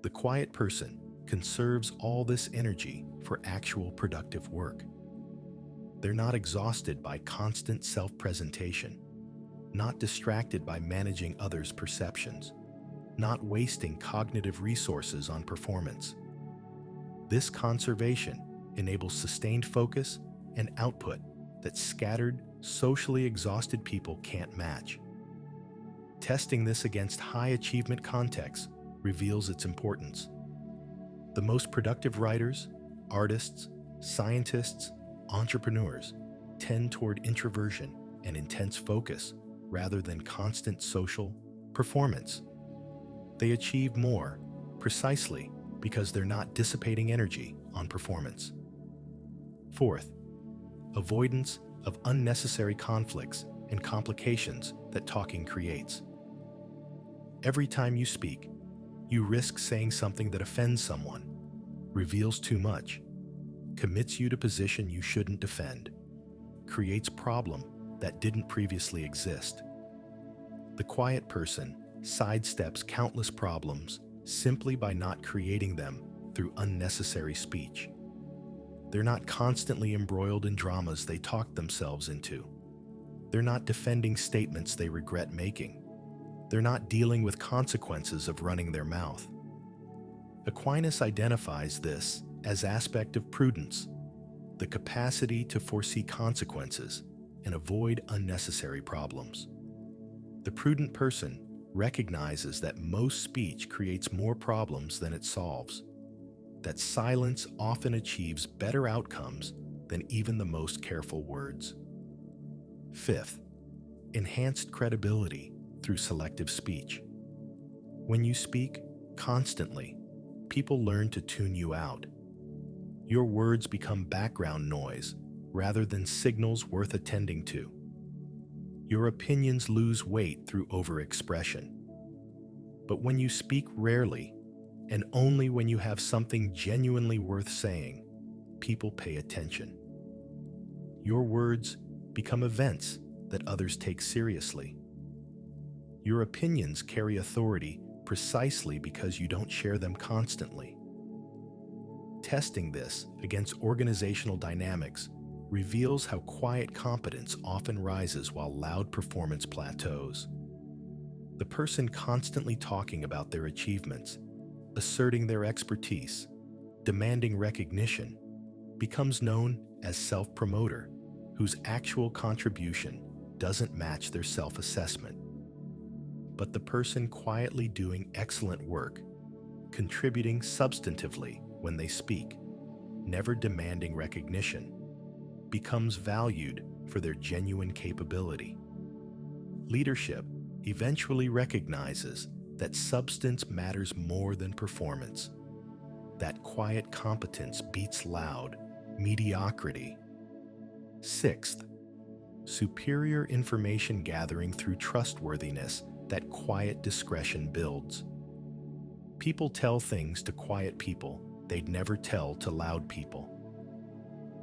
The quiet person conserves all this energy for actual productive work. They're not exhausted by constant self-presentation, not distracted by managing others' perceptions, not wasting cognitive resources on performance. This conservation enables sustained focus and output that scattered, socially exhausted people can't match. Testing this against high achievement contexts reveals its importance. The most productive writers, artists, scientists, entrepreneurs tend toward introversion and intense focus rather than constant social performance. They achieve more precisely because they're not dissipating energy on performance. Fourth, avoidance of unnecessary conflicts and complications that talking creates. Every time you speak, you risk saying something that offends someone, reveals too much, commits you to position you shouldn't defend, creates problem that didn't previously exist. The quiet person sidesteps countless problems simply by not creating them through unnecessary speech. They're not constantly embroiled in dramas they talk themselves into. They're not defending statements they regret making. They're not dealing with consequences of running their mouth. Aquinas identifies this as aspect of prudence, the capacity to foresee consequences and avoid unnecessary problems. The prudent person recognizes that most speech creates more problems than it solves, that silence often achieves better outcomes than even the most careful words. Fifth, enhanced credibility through selective speech. When you speak constantly, people learn to tune you out. Your words become background noise rather than signals worth attending to. Your opinions lose weight through overexpression. But when you speak rarely, and only when you have something genuinely worth saying, people pay attention. Your words become events that others take seriously. Your opinions carry authority precisely because you don't share them constantly. Testing this against organizational dynamics reveals how quiet competence often rises while loud performance plateaus. The person constantly talking about their achievements, asserting their expertise, demanding recognition, becomes known as self-promoter, whose actual contribution doesn't match their self-assessment. But the person quietly doing excellent work, contributing substantively when they speak, never demanding recognition, becomes valued for their genuine capability. Leadership eventually recognizes that substance matters more than performance, that quiet competence beats loud mediocrity. Sixth, superior information gathering through trustworthiness that quiet discretion builds. People tell things to quiet people they'd never tell to loud people.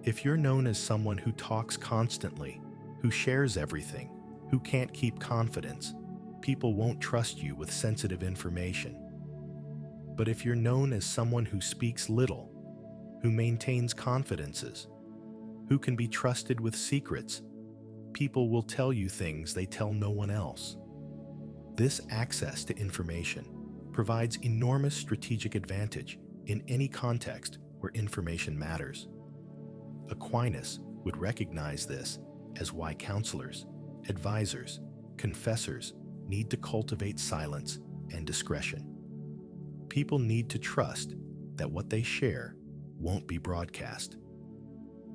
If you're known as someone who talks constantly, who shares everything, who can't keep confidence, people won't trust you with sensitive information. But if you're known as someone who speaks little, who maintains confidences, who can be trusted with secrets, people will tell you things they tell no one else. This access to information provides enormous strategic advantage in any context where information matters. Aquinas would recognize this as why counselors, advisors, confessors need to cultivate silence and discretion. People need to trust that what they share won't be broadcast.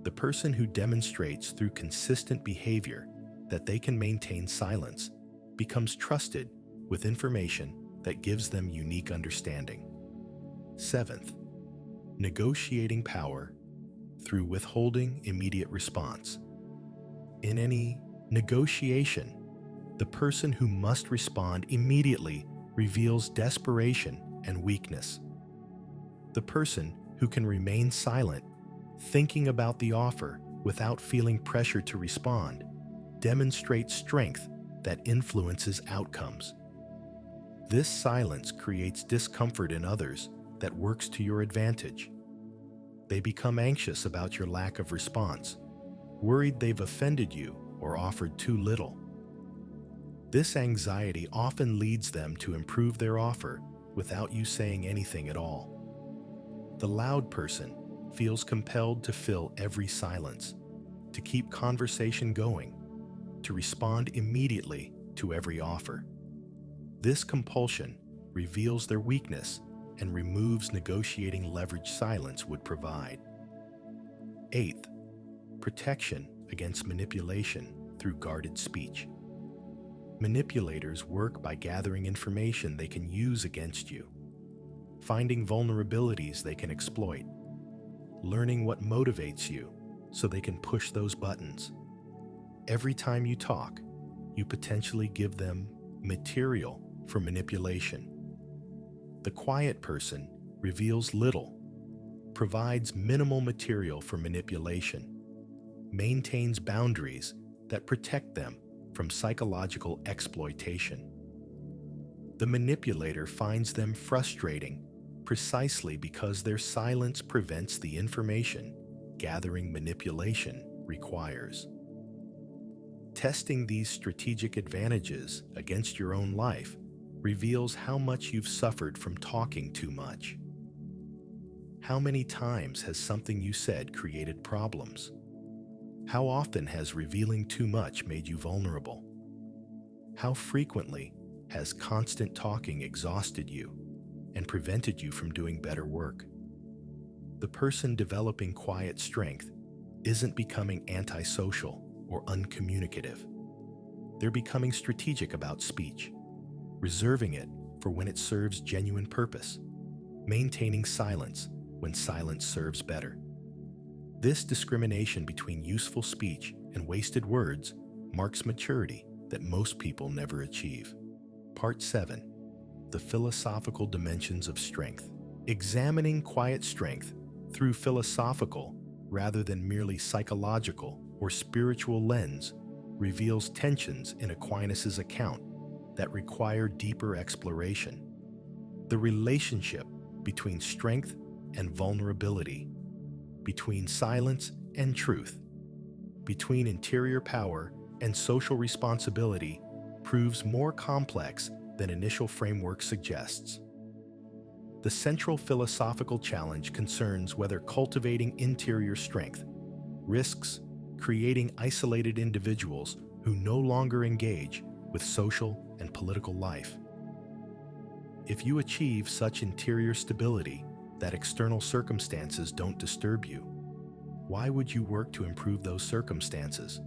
The person who demonstrates through consistent behavior that they can maintain silence becomes trusted with information that gives them unique understanding. Seventh, negotiating power through withholding immediate response. In any negotiation, the person who must respond immediately reveals desperation and weakness. The person who can remain silent, thinking about the offer without feeling pressure to respond, demonstrates strength that influences outcomes. This silence creates discomfort in others that works to your advantage. They become anxious about your lack of response, worried they've offended you or offered too little. This anxiety often leads them to improve their offer without you saying anything at all. The loud person feels compelled to fill every silence, to keep conversation going, to respond immediately to every offer. This compulsion reveals their weakness and removes negotiating leverage silence would provide. Eighth, protection against manipulation through guarded speech. Manipulators work by gathering information they can use against you, finding vulnerabilities they can exploit, learning what motivates you so they can push those buttons. Every time you talk, you potentially give them material for manipulation. The quiet person reveals little, provides minimal material for manipulation, maintains boundaries that protect them from psychological exploitation. The manipulator finds them frustrating precisely because their silence prevents the information gathering manipulation requires. Testing these strategic advantages against your own life reveals how much you've suffered from talking too much. How many times has something you said created problems? How often has revealing too much made you vulnerable? How frequently has constant talking exhausted you and prevented you from doing better work? The person developing quiet strength isn't becoming antisocial or uncommunicative. They're becoming strategic about speech, reserving it for when it serves genuine purpose, maintaining silence when silence serves better. This discrimination between useful speech and wasted words marks maturity that most people never achieve. Part 7. The philosophical dimensions of strength. Examining quiet strength through philosophical rather than merely psychological or spiritual lens reveals tensions in Aquinas' account that require deeper exploration. The relationship between strength and vulnerability, between silence and truth, between interior power and social responsibility proves more complex than initial framework suggests. The central philosophical challenge concerns whether cultivating interior strength risks creating isolated individuals who no longer engage with social and political life. If you achieve such interior stability that external circumstances don't disturb you, why would you work to improve those circumstances?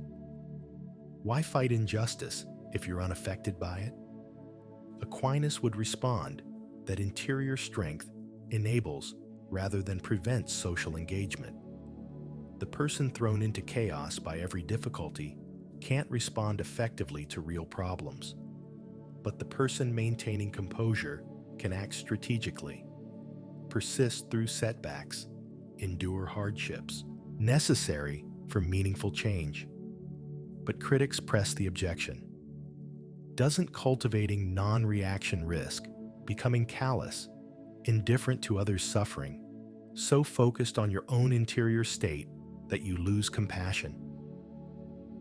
Why fight injustice if you're unaffected by it? Aquinas would respond that interior strength enables rather than prevents social engagement. The person thrown into chaos by every difficulty can't respond effectively to real problems, but the person maintaining composure can act strategically, persist through setbacks, endure hardships, necessary for meaningful change. But critics press the objection. Doesn't cultivating non-reaction risk becoming callous, indifferent to others' suffering, so focused on your own interior state that you lose compassion?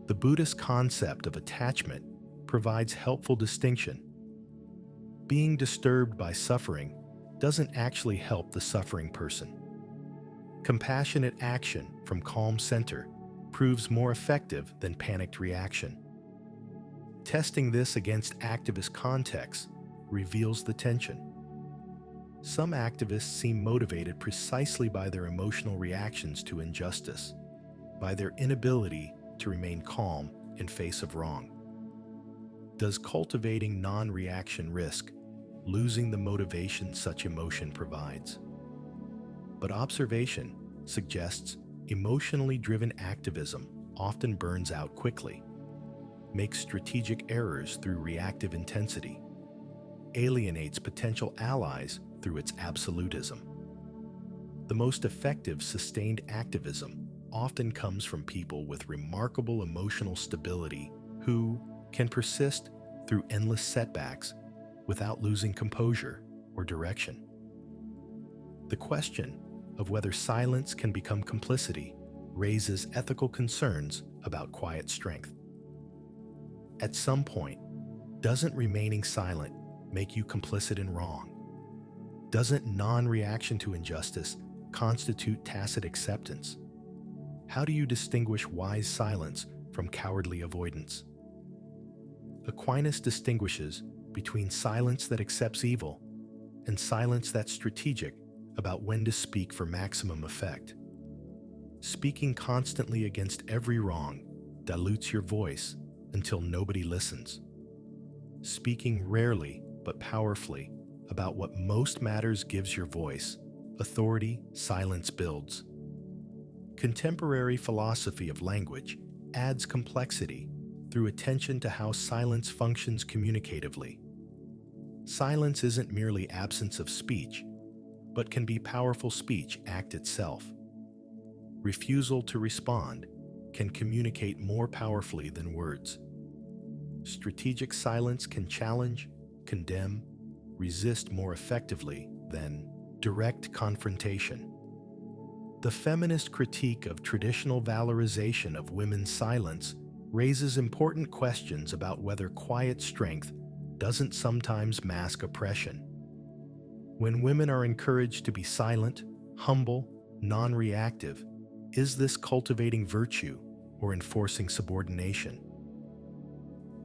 The Buddhist concept of attachment provides helpful distinction. Being disturbed by suffering doesn't actually help the suffering person. Compassionate action from calm center proves more effective than panicked reaction. Testing this against activist contexts reveals the tension. Some activists seem motivated precisely by their emotional reactions to injustice, by their inability to remain calm in face of wrong. Does cultivating non-reaction risk losing the motivation such emotion provides? But observation suggests emotionally driven activism often burns out quickly, makes strategic errors through reactive intensity, alienates potential allies through its absolutism. The most effective sustained activism often comes from people with remarkable emotional stability who can persist through endless setbacks without losing composure or direction. The question of whether silence can become complicity raises ethical concerns about quiet strength. At some point, doesn't remaining silent make you complicit in wrong? Doesn't non-reaction to injustice constitute tacit acceptance? How do you distinguish wise silence from cowardly avoidance? Aquinas distinguishes between silence that accepts evil and silence that's strategic about when to speak for maximum effect. Speaking constantly against every wrong dilutes your voice until nobody listens. Speaking rarely but powerfully about what most matters gives your voice authority. Silence builds. Contemporary philosophy of language adds complexity through attention to how silence functions communicatively. Silence isn't merely absence of speech, but can be powerful speech act itself. Refusal to respond can communicate more powerfully than words. Strategic silence can challenge, condemn, resist more effectively than direct confrontation. The feminist critique of traditional valorization of women's silence raises important questions about whether quiet strength doesn't sometimes mask oppression. When women are encouraged to be silent, humble, non-reactive, is this cultivating virtue or enforcing subordination?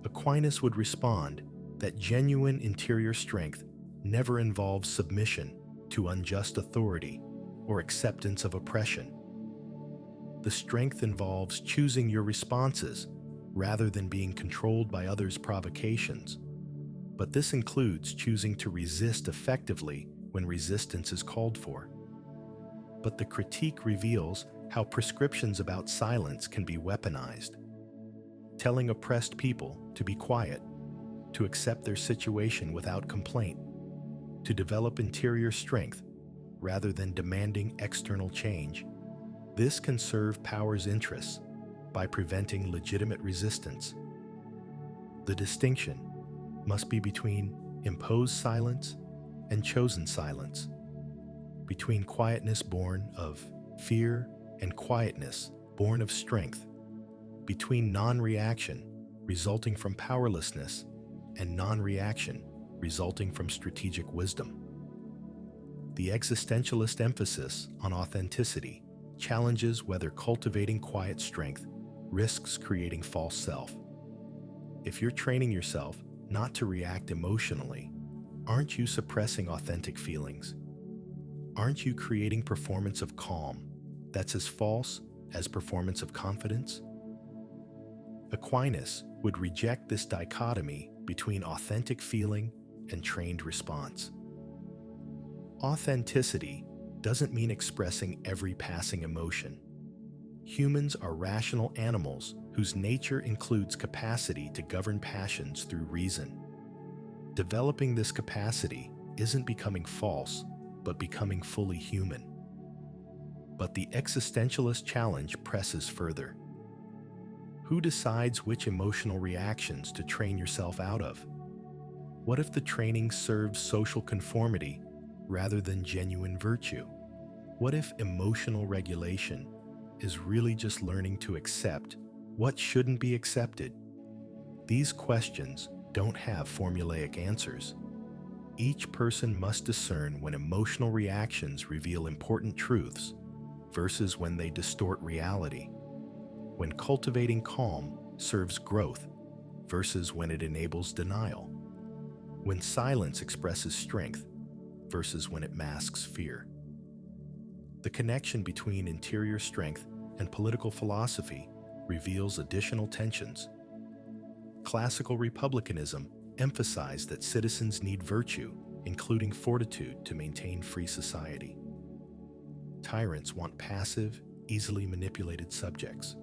Aquinas would respond that genuine interior strength never involves submission to unjust authority or acceptance of oppression. The strength involves choosing your responses rather than being controlled by others' provocations. But this includes choosing to resist effectively when resistance is called for. But the critique reveals how prescriptions about silence can be weaponized. Telling oppressed people to be quiet, to accept their situation without complaint, to develop interior strength rather than demanding external change. This can serve power's interests by preventing legitimate resistance. The distinction must be between imposed silence and chosen silence, between quietness born of fear and quietness born of strength, between non-reaction resulting from powerlessness and non-reaction resulting from strategic wisdom. The existentialist emphasis on authenticity challenges whether cultivating quiet strength risks creating false self. If you're training yourself not to react emotionally, aren't you suppressing authentic feelings? Aren't you creating performance of calm that's as false as performance of confidence? Aquinas would reject this dichotomy between authentic feeling and trained response. Authenticity doesn't mean expressing every passing emotion. Humans are rational animals whose nature includes capacity to govern passions through reason. Developing this capacity isn't becoming false, but becoming fully human. But the existentialist challenge presses further. Who decides which emotional reactions to train yourself out of? What if the training serves social conformity rather than genuine virtue? What if emotional regulation is really just learning to accept what shouldn't be accepted? These questions don't have formulaic answers. Each person must discern when emotional reactions reveal important truths versus when they distort reality, when cultivating calm serves growth versus when it enables denial, when silence expresses strength versus when it masks fear. The connection between interior strength and political philosophy reveals additional tensions. Classical republicanism emphasized that citizens need virtue, including fortitude, to maintain free society. Tyrants want passive, easily manipulated subjects.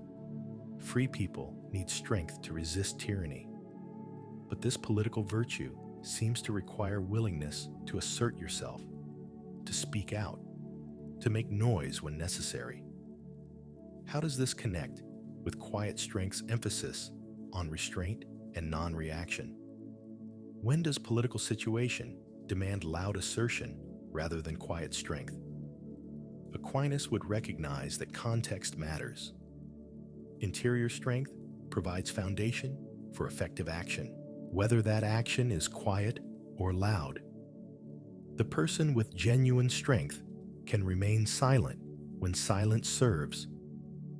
Free people need strength to resist tyranny. But this political virtue seems to require willingness to assert yourself, to speak out, to make noise when necessary. How does this connect with quiet strength's emphasis on restraint and non-reaction? When does political situation demand loud assertion rather than quiet strength? Aquinas would recognize that context matters. Interior strength provides foundation for effective action, whether that action is quiet or loud. The person with genuine strength can remain silent when silence serves,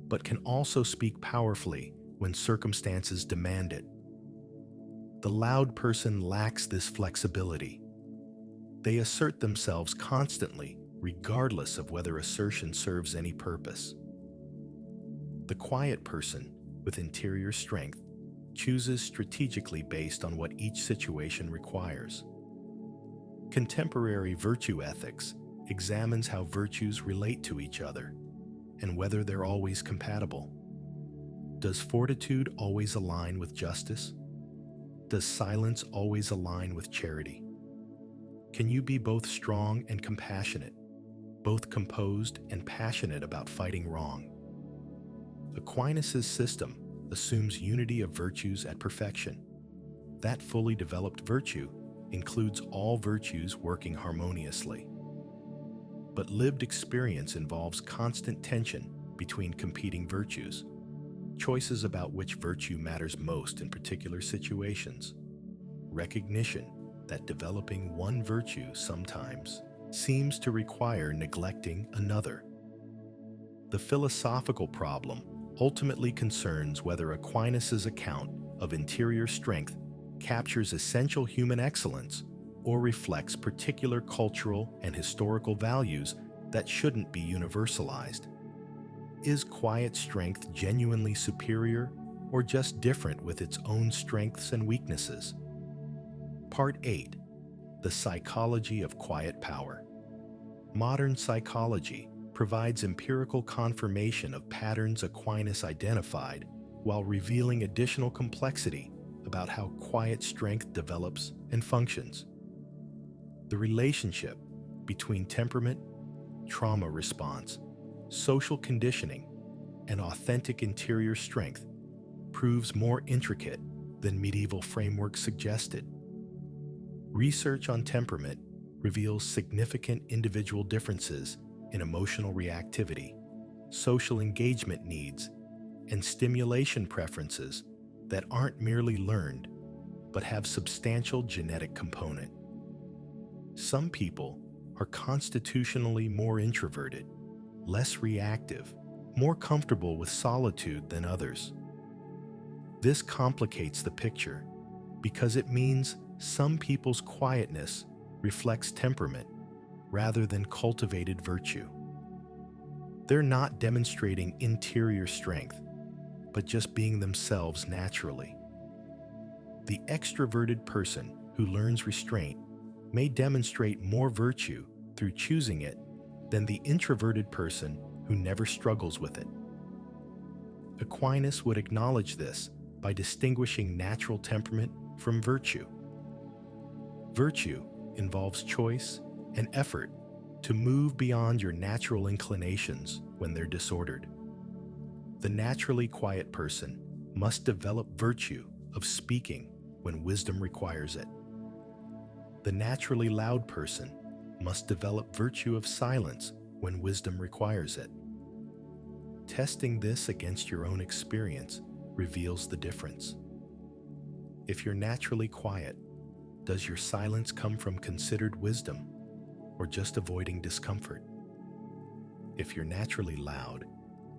but can also speak powerfully when circumstances demand it. The loud person lacks this flexibility. They assert themselves constantly, regardless of whether assertion serves any purpose. The quiet person with interior strength chooses strategically based on what each situation requires. Contemporary virtue ethics examines how virtues relate to each other and whether they're always compatible. Does fortitude always align with justice? Does silence always align with charity? Can you be both strong and compassionate, both composed and passionate about fighting wrong? Aquinas' system assumes unity of virtues at perfection. That fully developed virtue includes all virtues working harmoniously. But lived experience involves constant tension between competing virtues, choices about which virtue matters most in particular situations, recognition that developing one virtue sometimes seems to require neglecting another. The philosophical problem ultimately concerns whether Aquinas' account of interior strength captures essential human excellence or reflects particular cultural and historical values that shouldn't be universalized. Is quiet strength genuinely superior or just different with its own strengths and weaknesses? Part 8. The Psychology of Quiet Power. Modern psychology provides empirical confirmation of patterns Aquinas identified while revealing additional complexity about how quiet strength develops and functions. The relationship between temperament, trauma response, social conditioning, and authentic interior strength proves more intricate than medieval frameworks suggested. Research on temperament reveals significant individual differences in emotional reactivity, social engagement needs, and stimulation preferences that aren't merely learned, but have substantial genetic component. Some people are constitutionally more introverted, less reactive, more comfortable with solitude than others. This complicates the picture because it means some people's quietness reflects temperament rather than cultivated virtue. They're not demonstrating interior strength, but just being themselves naturally. The extroverted person who learns restraint may demonstrate more virtue through choosing it than the introverted person who never struggles with it. Aquinas would acknowledge this by distinguishing natural temperament from virtue. Virtue involves choice and effort, to move beyond your natural inclinations when they're disordered. The naturally quiet person must develop virtue of speaking when wisdom requires it. The naturally loud person must develop virtue of silence when wisdom requires it. Testing this against your own experience reveals the difference. If you're naturally quiet, does your silence come from considered wisdom or just avoiding discomfort? If you're naturally loud,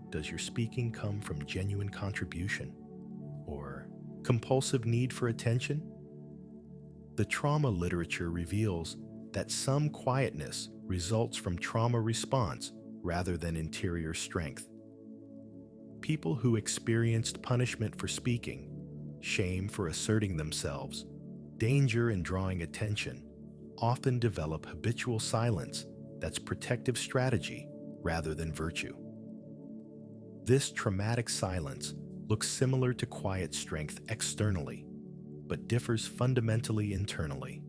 does your speaking come from genuine contribution or compulsive need for attention? The trauma literature reveals that some quietness results from trauma response rather than interior strength. People who experienced punishment for speaking, shame for asserting themselves, danger in drawing attention, often develop habitual silence that's protective strategy rather than virtue. This traumatic silence looks similar to quiet strength externally, but differs fundamentally internally.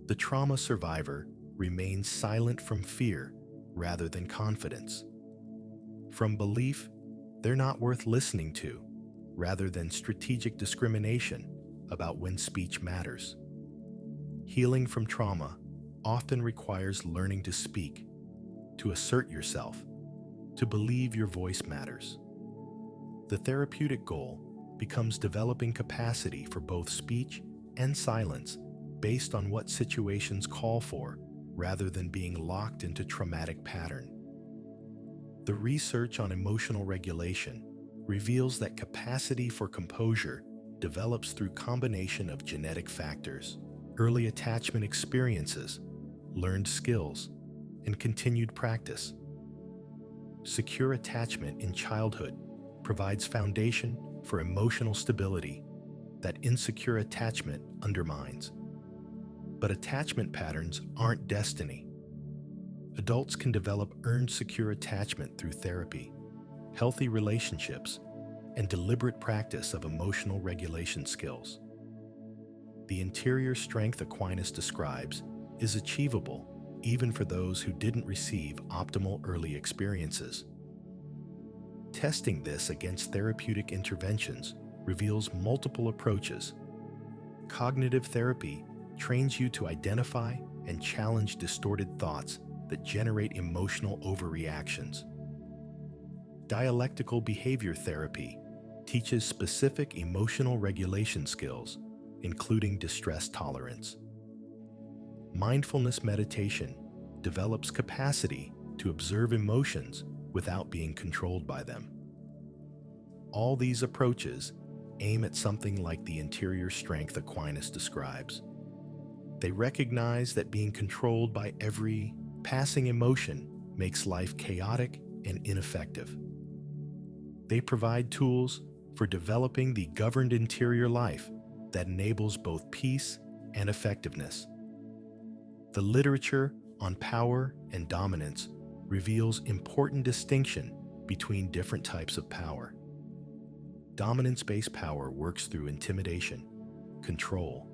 The trauma survivor remains silent from fear rather than confidence. From belief they're not worth listening to, rather than strategic discrimination about when speech matters. Healing from trauma often requires learning to speak, to assert yourself, to believe your voice matters. The therapeutic goal becomes developing capacity for both speech and silence based on what situations call for, rather than being locked into traumatic pattern. The research on emotional regulation reveals that capacity for composure develops through combination of genetic factors, early attachment experiences, learned skills, and continued practice. Secure attachment in childhood provides foundation for emotional stability that insecure attachment undermines. But attachment patterns aren't destiny. Adults can develop earned secure attachment through therapy, healthy relationships, and deliberate practice of emotional regulation skills. The interior strength Aquinas describes is achievable even for those who didn't receive optimal early experiences. Testing this against therapeutic interventions reveals multiple approaches. Cognitive therapy trains you to identify and challenge distorted thoughts that generate emotional overreactions. Dialectical behavior therapy teaches specific emotional regulation skills, including distress tolerance. Mindfulness meditation develops capacity to observe emotions without being controlled by them. All these approaches aim at something like the interior strength Aquinas describes. They recognize that being controlled by every passing emotion makes life chaotic and ineffective. They provide tools for developing the governed interior life that enables both peace and effectiveness. The literature on power and dominance reveals important distinction between different types of power. Dominance-based power works through intimidation, control,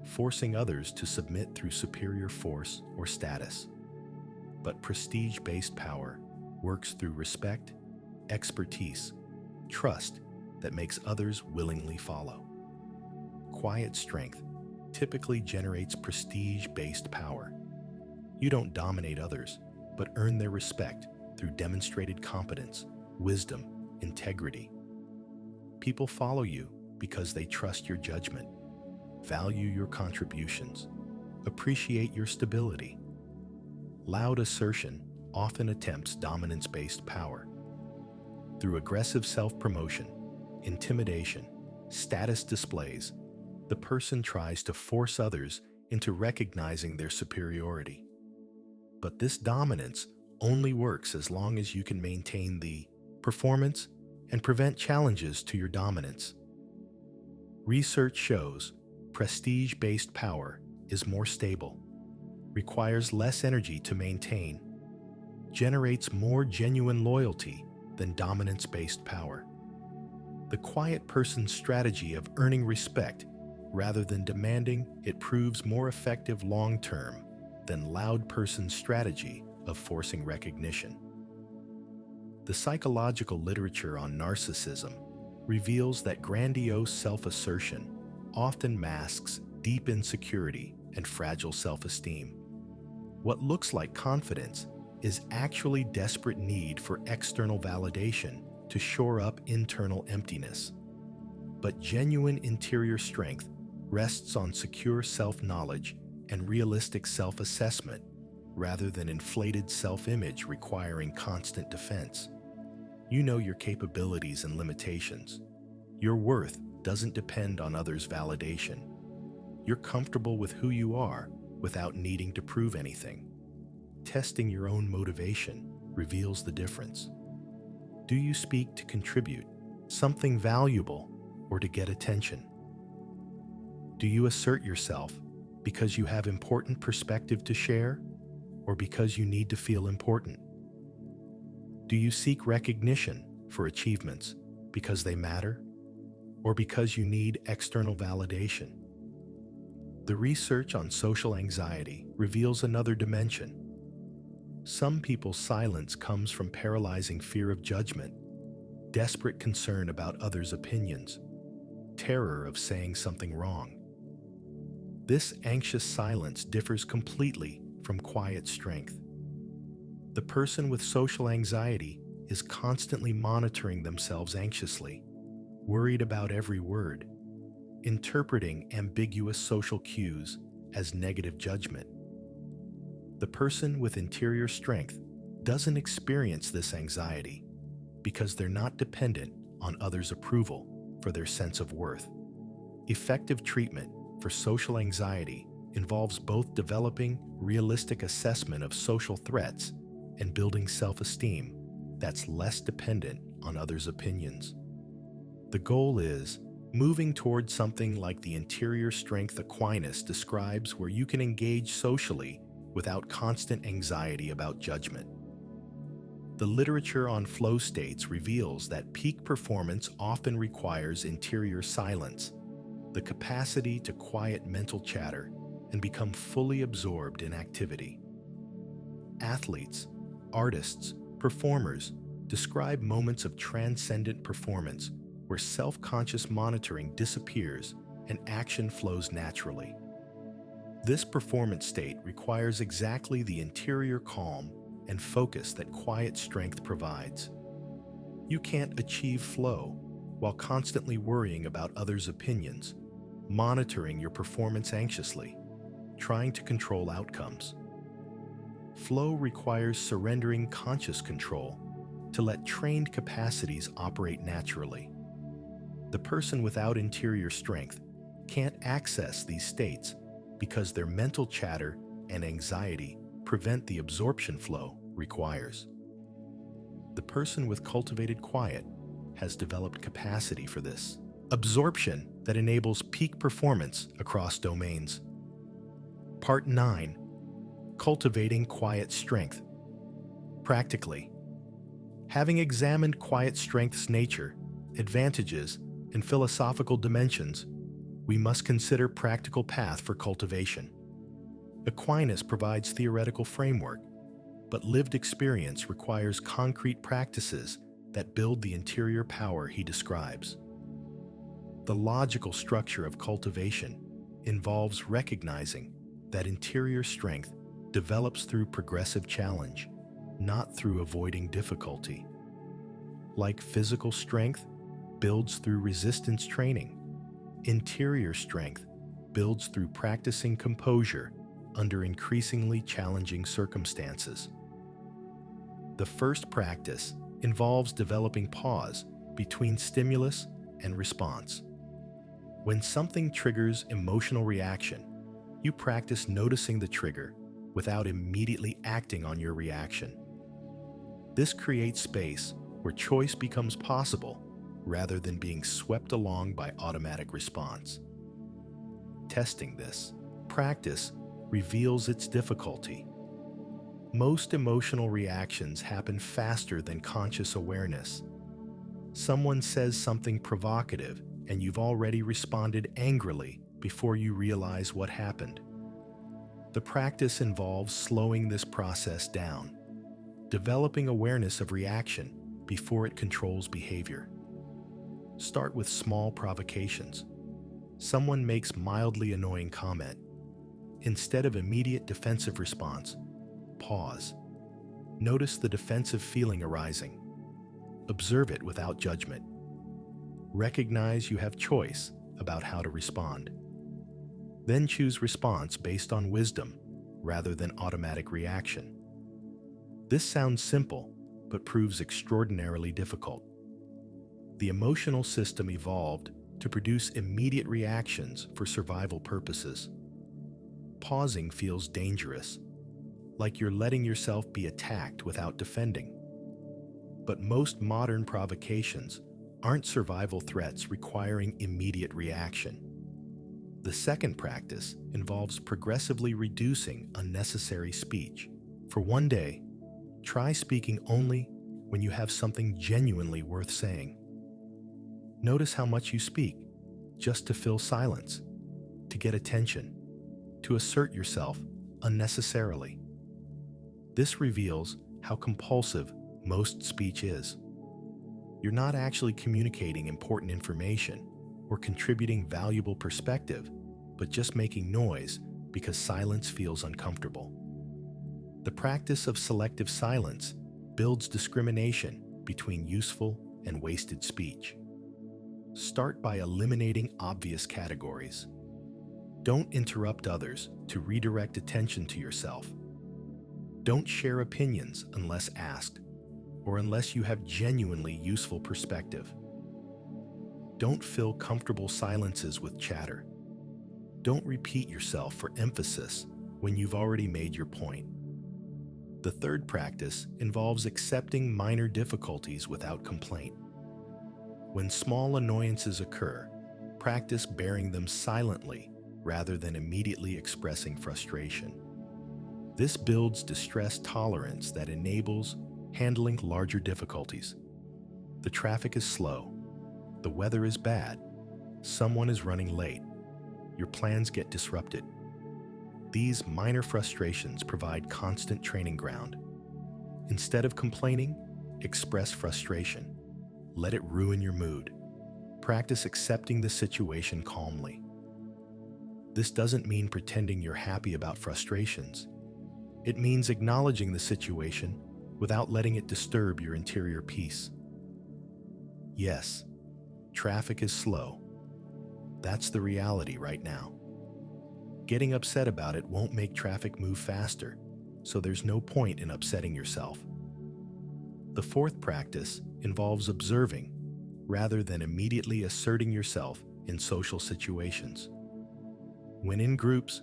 forcing others to submit through superior force or status. But prestige-based power works through respect, expertise, trust that makes others willingly follow. Quiet strength typically generates prestige-based power. You don't dominate others, but earn their respect through demonstrated competence, wisdom, integrity. People follow you because they trust your judgment, value your contributions, appreciate your stability. Loud assertion often attempts dominance-based power. Through aggressive self-promotion, intimidation, status displays, the person tries to force others into recognizing their superiority. But this dominance only works as long as you can maintain the performance and prevent challenges to your dominance. Research shows prestige-based power is more stable, requires less energy to maintain, generates more genuine loyalty than dominance-based power. The quiet person's strategy of earning respect rather than demanding it proves more effective long-term than loud person's strategy of forcing recognition. The psychological literature on narcissism reveals that grandiose self-assertion often masks deep insecurity and fragile self-esteem. What looks like confidence is actually desperate need for external validation to shore up internal emptiness. But genuine interior strength rests on secure self-knowledge and realistic self-assessment rather than inflated self-image requiring constant defense. You know your capabilities and limitations. Your worth doesn't depend on others' validation. You're comfortable with who you are without needing to prove anything. Testing your own motivation reveals the difference. Do you speak to contribute something valuable or to get attention? Do you assert yourself because you have important perspective to share or because you need to feel important? Do you seek recognition for achievements because they matter or because you need external validation? The research on social anxiety reveals another dimension. Some people's silence comes from paralyzing fear of judgment, desperate concern about others' opinions, terror of saying something wrong. This anxious silence differs completely from quiet strength. The person with social anxiety is constantly monitoring themselves anxiously, worried about every word, interpreting ambiguous social cues as negative judgment. The person with interior strength doesn't experience this anxiety because they're not dependent on others' approval for their sense of worth. Effective treatment for social anxiety involves both developing realistic assessment of social threats and building self-esteem that's less dependent on others' opinions. The goal is moving toward something like the interior strength Aquinas describes, where you can engage socially without constant anxiety about judgment. The literature on flow states reveals that peak performance often requires interior silence, the capacity to quiet mental chatter and become fully absorbed in activity. Athletes, artists, performers describe moments of transcendent performance where self-conscious monitoring disappears and action flows naturally. This performance state requires exactly the interior calm and focus that quiet strength provides. You can't achieve flow while constantly worrying about others' opinions, monitoring your performance anxiously, trying to control outcomes. Flow requires surrendering conscious control to let trained capacities operate naturally. The person without interior strength can't access these states because their mental chatter and anxiety prevent the absorption flow requires. The person with cultivated quiet has developed capacity for this absorption that enables peak performance across domains. Part 9. Cultivating quiet strength. Practically, having examined quiet strength's nature, advantages, and philosophical dimensions, we must consider practical path for cultivation. Aquinas provides theoretical framework, but lived experience requires concrete practices that build the interior power he describes. The logical structure of cultivation involves recognizing that interior strength develops through progressive challenge, not through avoiding difficulty. Like physical strength builds through resistance training, interior strength builds through practicing composure under increasingly challenging circumstances. The first practice involves developing pause between stimulus and response. When something triggers emotional reaction, you practice noticing the trigger without immediately acting on your reaction. This creates space where choice becomes possible rather than being swept along by automatic response. Testing this practice reveals its difficulty. Most emotional reactions happen faster than conscious awareness. Someone says something provocative and you've already responded angrily before you realize what happened. The practice involves slowing this process down, developing awareness of reaction before it controls behavior. Start with small provocations. Someone makes mildly annoying comment. Instead of immediate defensive response, pause. Notice the defensive feeling arising. Observe it without judgment. Recognize you have choice about how to respond. Then choose response based on wisdom rather than automatic reaction. This sounds simple, but proves extraordinarily difficult. The emotional system evolved to produce immediate reactions for survival purposes. Pausing feels dangerous, like you're letting yourself be attacked without defending. But most modern provocations aren't survival threats requiring immediate reaction. The second practice involves progressively reducing unnecessary speech. For one day, try speaking only when you have something genuinely worth saying. Notice how much you speak, just to fill silence, to get attention, to assert yourself unnecessarily. This reveals how compulsive most speech is. You're not actually communicating important information or contributing valuable perspective, but just making noise because silence feels uncomfortable. The practice of selective silence builds discrimination between useful and wasted speech. Start by eliminating obvious categories. Don't interrupt others to redirect attention to yourself. Don't share opinions unless asked, or unless you have genuinely useful perspective. Don't fill comfortable silences with chatter. Don't repeat yourself for emphasis when you've already made your point. The third practice involves accepting minor difficulties without complaint. When small annoyances occur, practice bearing them silently rather than immediately expressing frustration. This builds distress tolerance that enables handling larger difficulties. The traffic is slow. The weather is bad. Someone is running late. Your plans get disrupted. These minor frustrations provide constant training ground. Instead of complaining, express frustration. Let it ruin your mood. Practice accepting the situation calmly. This doesn't mean pretending you're happy about frustrations. It means acknowledging the situation without letting it disturb your interior peace. Yes, traffic is slow. That's the reality right now. Getting upset about it won't make traffic move faster, so there's no point in upsetting yourself. The fourth practice involves observing rather than immediately asserting yourself in social situations. When in groups,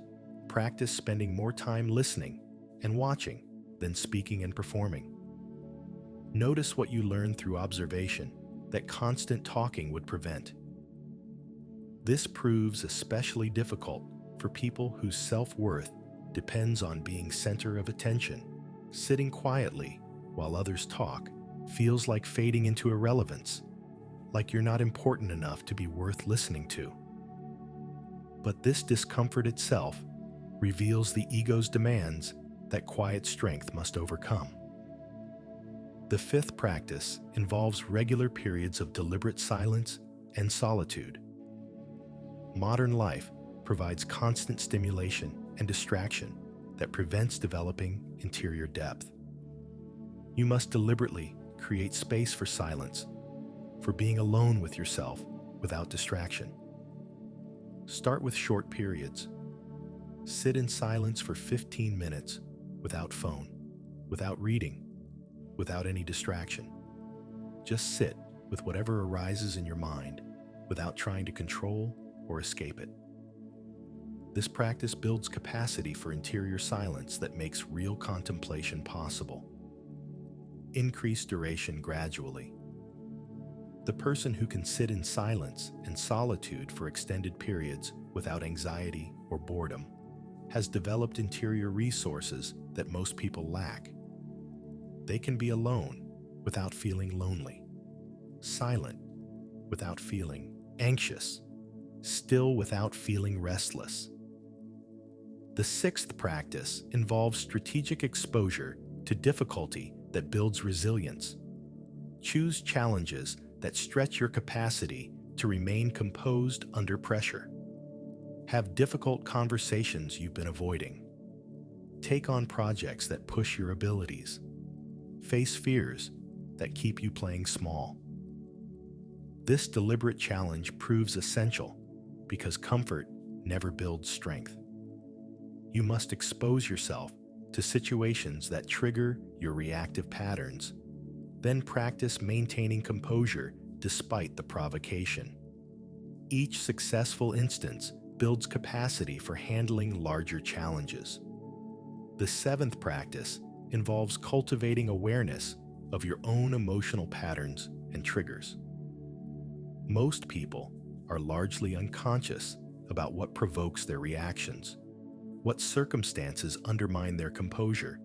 practice spending more time listening and watching than speaking and performing. Notice what you learn through observation that constant talking would prevent. This proves especially difficult for people whose self-worth depends on being center of attention. Sitting quietly while others talk feels like fading into irrelevance, like you're not important enough to be worth listening to. But this discomfort itself reveals the ego's demands that quiet strength must overcome. The fifth practice involves regular periods of deliberate silence and solitude. Modern life provides constant stimulation and distraction that prevents developing interior depth. You must deliberately create space for silence, for being alone with yourself without distraction. Start with short periods. Sit in silence for 15 minutes without phone, without reading, without any distraction. Just sit with whatever arises in your mind without trying to control or escape it. This practice builds capacity for interior silence that makes real contemplation possible. Increase duration gradually. The person who can sit in silence and solitude for extended periods without anxiety or boredom has developed interior resources that most people lack. They can be alone without feeling lonely, silent without feeling anxious, still without feeling restless. The sixth practice involves strategic exposure to difficulty that builds resilience. Choose challenges that stretch your capacity to remain composed under pressure. Have difficult conversations you've been avoiding. Take on projects that push your abilities. Face fears that keep you playing small. This deliberate challenge proves essential because comfort never builds strength. You must expose yourself to situations that trigger your reactive patterns, then practice maintaining composure despite the provocation. Each successful instance builds capacity for handling larger challenges. The seventh practice involves cultivating awareness of your own emotional patterns and triggers. Most people are largely unconscious about what provokes their reactions, what circumstances undermine their composure,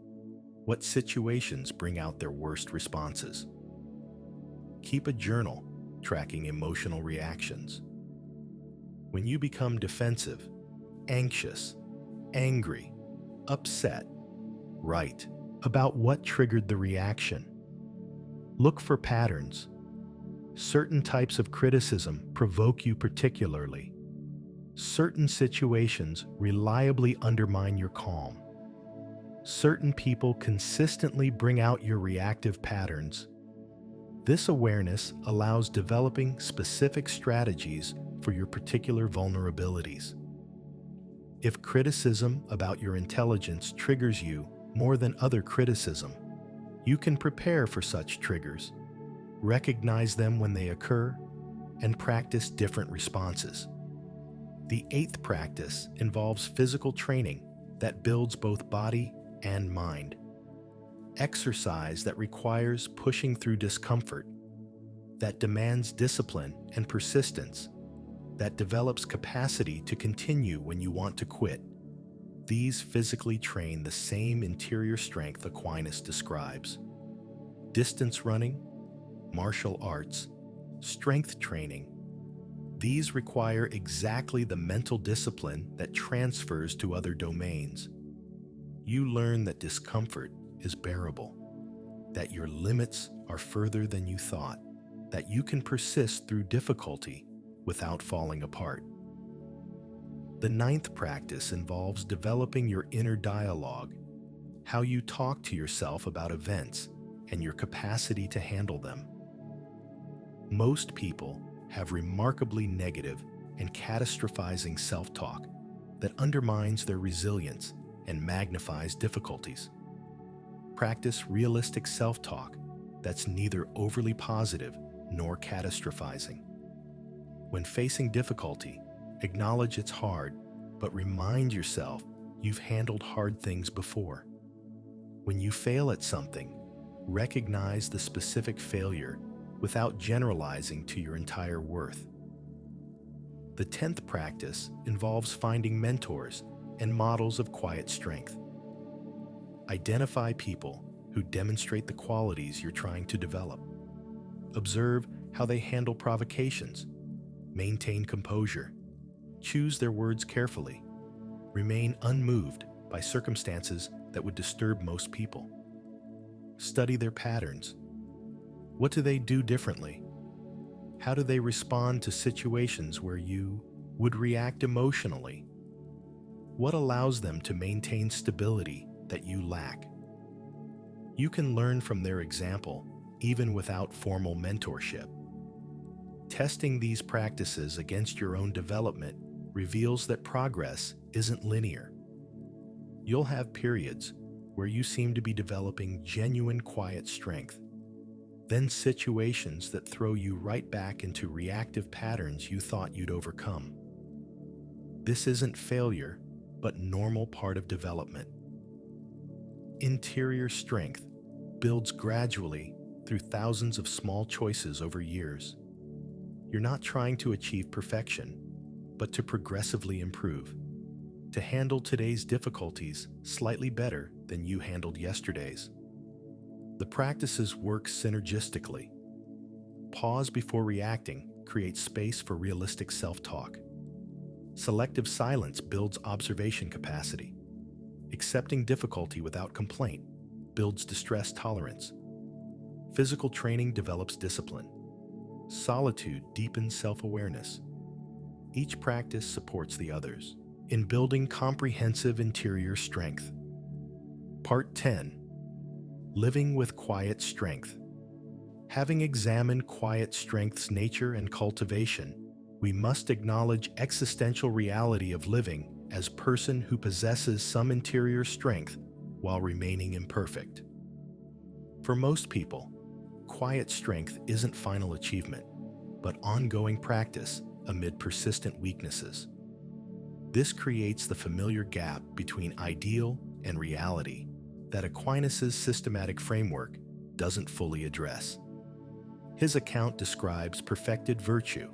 what situations bring out their worst responses. Keep a journal tracking emotional reactions. When you become defensive, anxious, angry, upset, write about what triggered the reaction. Look for patterns. Certain types of criticism provoke you particularly. Certain situations reliably undermine your calm. Certain people consistently bring out your reactive patterns. This awareness allows developing specific strategies for your particular vulnerabilities. If criticism about your intelligence triggers you more than other criticism, you can prepare for such triggers, recognize them when they occur, and practice different responses. The eighth practice involves physical training that builds both body and mind. Exercise that requires pushing through discomfort, that demands discipline and persistence, that develops capacity to continue when you want to quit. These physically train the same interior strength Aquinas describes. Distance running, martial arts, strength training. These require exactly the mental discipline that transfers to other domains. You learn that discomfort is bearable, that your limits are further than you thought, that you can persist through difficulty without falling apart. The ninth practice involves developing your inner dialogue, how you talk to yourself about events and your capacity to handle them. Most people have remarkably negative and catastrophizing self-talk that undermines their resilience and magnifies difficulties. Practice realistic self-talk that's neither overly positive nor catastrophizing. When facing difficulty, acknowledge it's hard, but remind yourself you've handled hard things before. When you fail at something, recognize the specific failure without generalizing to your entire worth. The 10th practice involves finding mentors and models of quiet strength. Identify people who demonstrate the qualities you're trying to develop. Observe how they handle provocations, maintain composure, choose their words carefully, remain unmoved by circumstances that would disturb most people. Study their patterns. What do they do differently? How do they respond to situations where you would react emotionally? What allows them to maintain stability that you lack? You can learn from their example even without formal mentorship. Testing these practices against your own development reveals that progress isn't linear. You'll have periods where you seem to be developing genuine quiet strength, then situations that throw you right back into reactive patterns you thought you'd overcome. This isn't failure, but normal part of development. Interior strength builds gradually through thousands of small choices over years. You're not trying to achieve perfection, but to progressively improve, to handle today's difficulties slightly better than you handled yesterday's. The practices work synergistically. Pause before reacting creates space for realistic self-talk. Selective silence builds observation capacity. Accepting difficulty without complaint builds distress tolerance. Physical training develops discipline. Solitude deepens self-awareness. Each practice supports the others in building comprehensive interior strength. Part 10. Living with quiet strength. Having examined quiet strength's nature and cultivation, we must acknowledge existential reality of living as person who possesses some interior strength while remaining imperfect. For most people, quiet strength isn't final achievement, but ongoing practice amid persistent weaknesses. This creates the familiar gap between ideal and reality that Aquinas' systematic framework doesn't fully address. His account describes perfected virtue,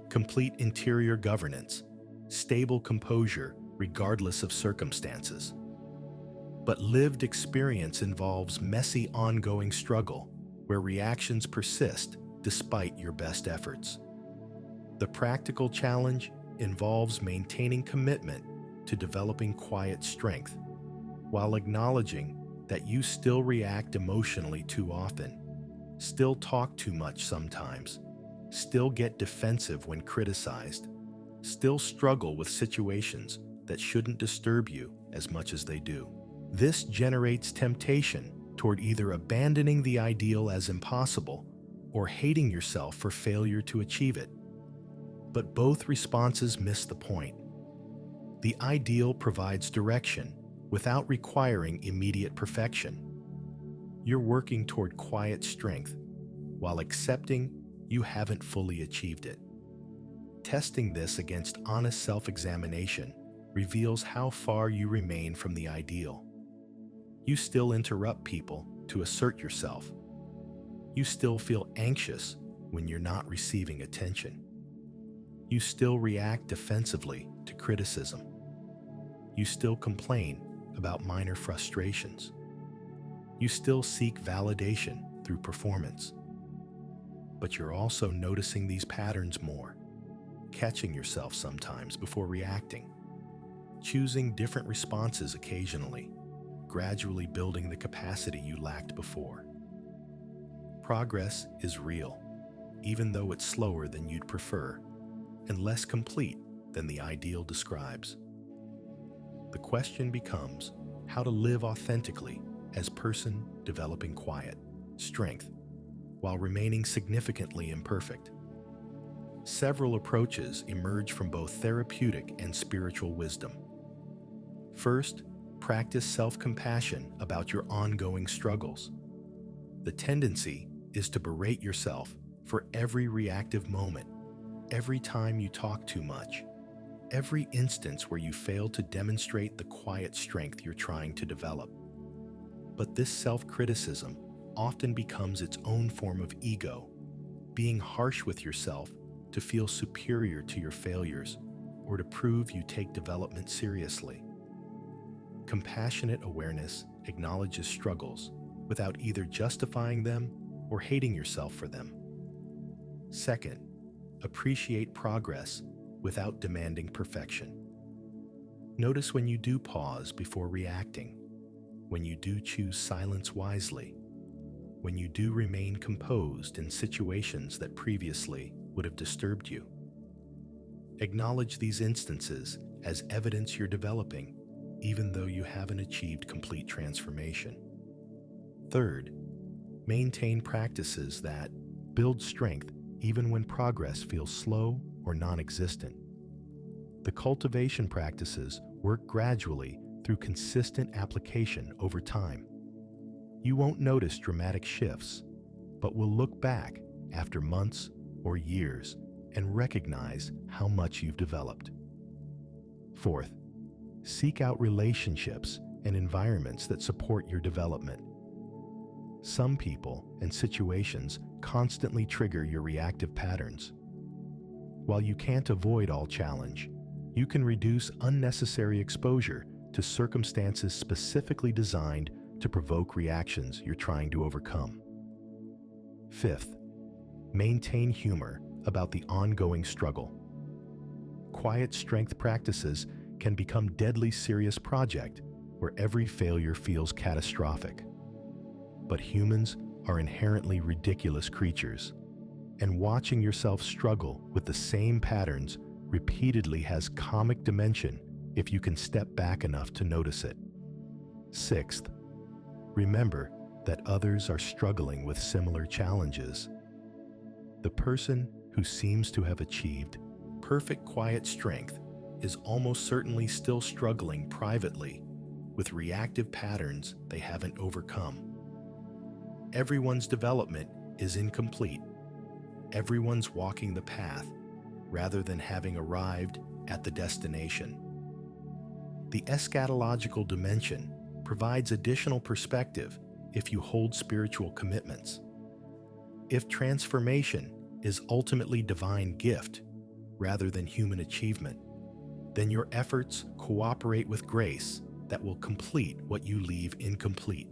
complete interior governance, stable composure regardless of circumstances. But lived experience involves messy ongoing struggle where reactions persist despite your best efforts. The practical challenge involves maintaining commitment to developing quiet strength while acknowledging that you still react emotionally too often, still talk too much sometimes, still get defensive when criticized, still struggle with situations that shouldn't disturb you as much as they do. This generates temptation toward either abandoning the ideal as impossible or hating yourself for failure to achieve it. But both responses miss the point. The ideal provides direction without requiring immediate perfection. You're working toward quiet strength while accepting you haven't fully achieved it. Testing this against honest self-examination reveals how far you remain from the ideal. You still interrupt people to assert yourself. You still feel anxious when you're not receiving attention. You still react defensively to criticism. You still complain about minor frustrations. You still seek validation through performance. But you're also noticing these patterns more, catching yourself sometimes before reacting, choosing different responses occasionally, gradually building the capacity you lacked before. Progress is real, even though it's slower than you'd prefer and less complete than the ideal describes. The question becomes how to live authentically as person developing quiet strength while remaining significantly imperfect. Several approaches emerge from both therapeutic and spiritual wisdom. First, practice self-compassion about your ongoing struggles. The tendency is to berate yourself for every reactive moment, every time you talk too much, every instance where you fail to demonstrate the quiet strength you're trying to develop. But this self-criticism often becomes its own form of ego, being harsh with yourself to feel superior to your failures or to prove you take development seriously. Compassionate awareness acknowledges struggles without either justifying them or hating yourself for them. Second, appreciate progress without demanding perfection. Notice when you do pause before reacting, when you do choose silence wisely, when you do remain composed in situations that previously would have disturbed you. Acknowledge these instances as evidence you're developing, even though you haven't achieved complete transformation. Third, maintain practices that build strength even when progress feels slow or non-existent. The cultivation practices work gradually through consistent application over time. You won't notice dramatic shifts, but will look back after months or years and recognize how much you've developed. Fourth, seek out relationships and environments that support your development. Some people and situations constantly trigger your reactive patterns. While you can't avoid all challenge, you can reduce unnecessary exposure to circumstances specifically designed to provoke reactions you're trying to overcome. Fifth, maintain humor about the ongoing struggle. Quiet strength practices can become deadly serious project where every failure feels catastrophic. But humans are inherently ridiculous creatures, and watching yourself struggle with the same patterns repeatedly has comic dimension if you can step back enough to notice it. Sixth, remember that others are struggling with similar challenges. The person who seems to have achieved perfect quiet strength is almost certainly still struggling privately with reactive patterns they haven't overcome. Everyone's development is incomplete. Everyone's walking the path rather than having arrived at the destination. The eschatological dimension provides additional perspective if you hold spiritual commitments. If transformation is ultimately divine gift rather than human achievement, then your efforts cooperate with grace that will complete what you leave incomplete.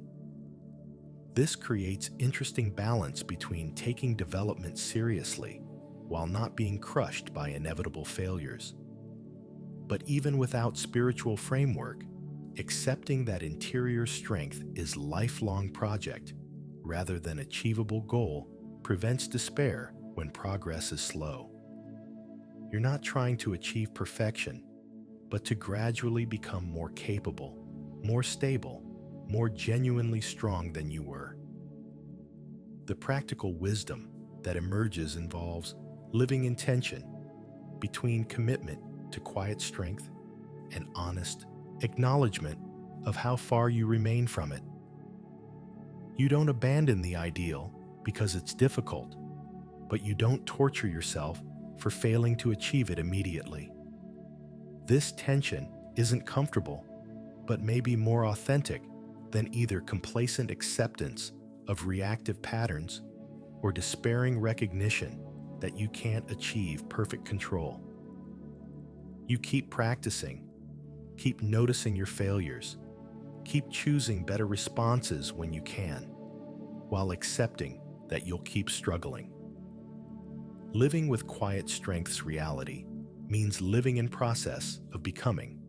This creates interesting balance between taking development seriously while not being crushed by inevitable failures. But even without spiritual framework, accepting that interior strength is lifelong project rather than achievable goal prevents despair when progress is slow. You're not trying to achieve perfection, but to gradually become more capable, more stable, more genuinely strong than you were. The practical wisdom that emerges involves living in tension between commitment to quiet strength and honest acknowledgement of how far you remain from it. You don't abandon the ideal because it's difficult, but you don't torture yourself for failing to achieve it immediately. This tension isn't comfortable, but may be more authentic than either complacent acceptance of reactive patterns or despairing recognition that you can't achieve perfect control. You keep practicing, keep noticing your failures, keep choosing better responses when you can, while accepting that you'll keep struggling. Living with quiet strength's reality means living in process of becoming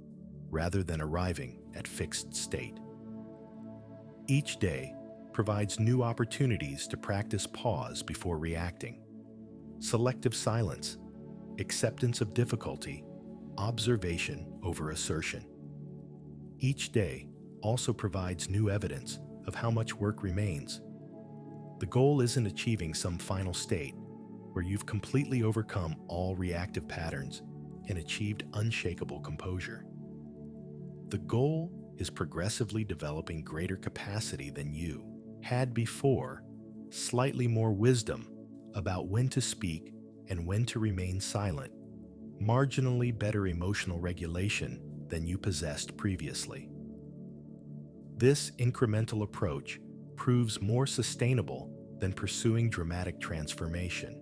rather than arriving at fixed state. Each day provides new opportunities to practice pause before reacting, selective silence, acceptance of difficulty, observation over assertion. Each day also provides new evidence of how much work remains. The goal isn't achieving some final state where you've completely overcome all reactive patterns and achieved unshakable composure. The goal is progressively developing greater capacity than you had before, slightly more wisdom about when to speak and when to remain silent, marginally better emotional regulation than you possessed previously. This incremental approach proves more sustainable than pursuing dramatic transformation.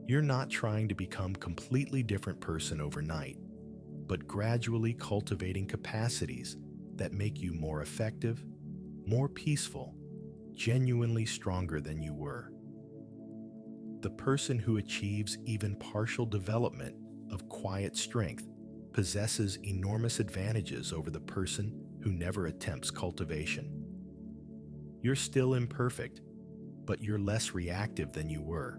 You're not trying to become a completely different person overnight, but gradually cultivating capacities that make you more effective, more peaceful, genuinely stronger than you were. The person who achieves even partial development of quiet strength possesses enormous advantages over the person who never attempts cultivation. You're still imperfect, but you're less reactive than you were,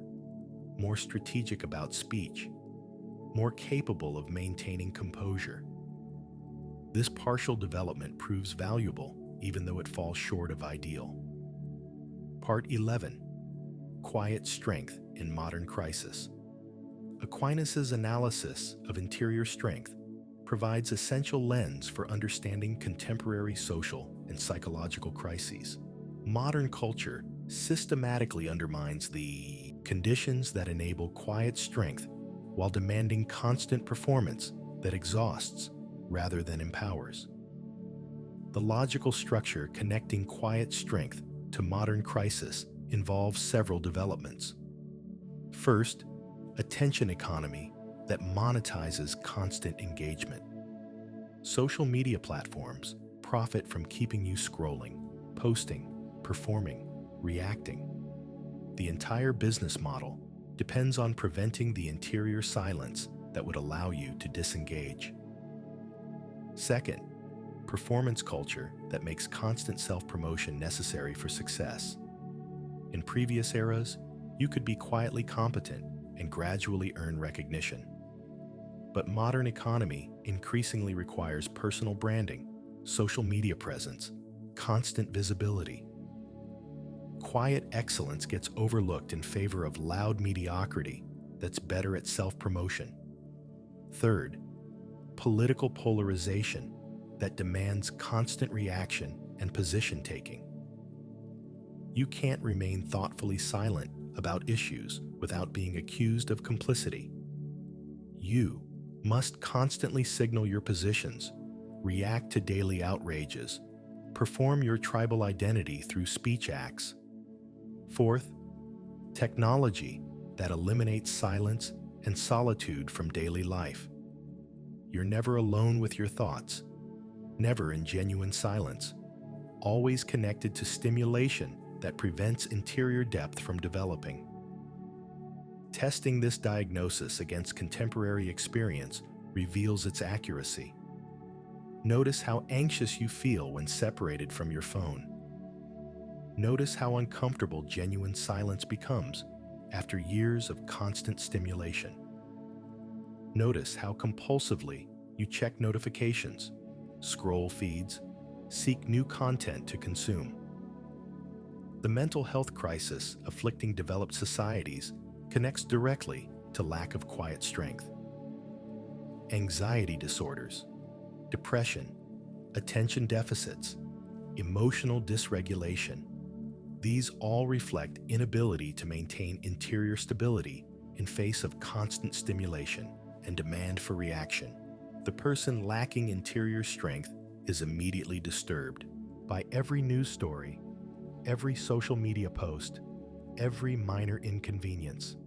more strategic about speech, more capable of maintaining composure. This partial development proves valuable even though it falls short of ideal. Part 11. Quiet Strength in Modern Crisis. Aquinas' analysis of interior strength provides essential lens for understanding contemporary social and psychological crises. Modern culture systematically undermines the conditions that enable quiet strength while demanding constant performance that exhausts rather than empowers. The logical structure connecting quiet strength to modern crisis involves several developments. First, attention economy that monetizes constant engagement. Social media platforms profit from keeping you scrolling, posting, performing, reacting. The entire business model depends on preventing the interior silence that would allow you to disengage. Second, performance culture that makes constant self-promotion necessary for success. In previous eras, you could be quietly competent and gradually earn recognition. But modern economy increasingly requires personal branding, social media presence, constant visibility. Quiet excellence gets overlooked in favor of loud mediocrity that's better at self-promotion. Third, political polarization that demands constant reaction and position-taking. You can't remain thoughtfully silent about issues without being accused of complicity. You must constantly signal your positions, react to daily outrages, perform your tribal identity through speech acts. Fourth, technology that eliminates silence and solitude from daily life. You're never alone with your thoughts, never in genuine silence, always connected to stimulation that prevents interior depth from developing. Testing this diagnosis against contemporary experience reveals its accuracy. Notice how anxious you feel when separated from your phone. Notice how uncomfortable genuine silence becomes after years of constant stimulation. Notice how compulsively you check notifications, scroll feeds, seek new content to consume. The mental health crisis afflicting developed societies connects directly to lack of quiet strength. Anxiety disorders, depression, attention deficits, emotional dysregulation. These all reflect inability to maintain interior stability in face of constant stimulation and demand for reaction. The person lacking interior strength is immediately disturbed by every news story, every social media post, every minor inconvenience.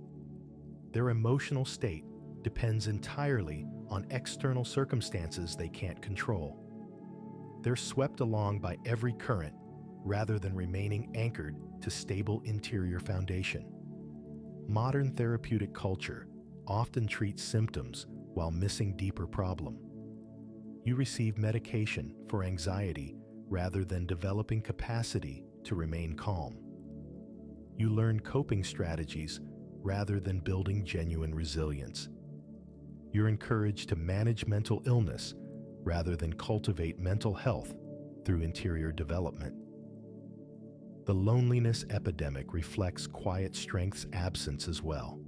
Their emotional state depends entirely on external circumstances they can't control. They're swept along by every current rather than remaining anchored to stable interior foundation. Modern therapeutic culture often treats symptoms while missing deeper problem. You receive medication for anxiety rather than developing capacity to remain calm. You learn coping strategies rather than building genuine resilience. You're encouraged to manage mental illness rather than cultivate mental health through interior development. The loneliness epidemic reflects quiet strength's absence as well.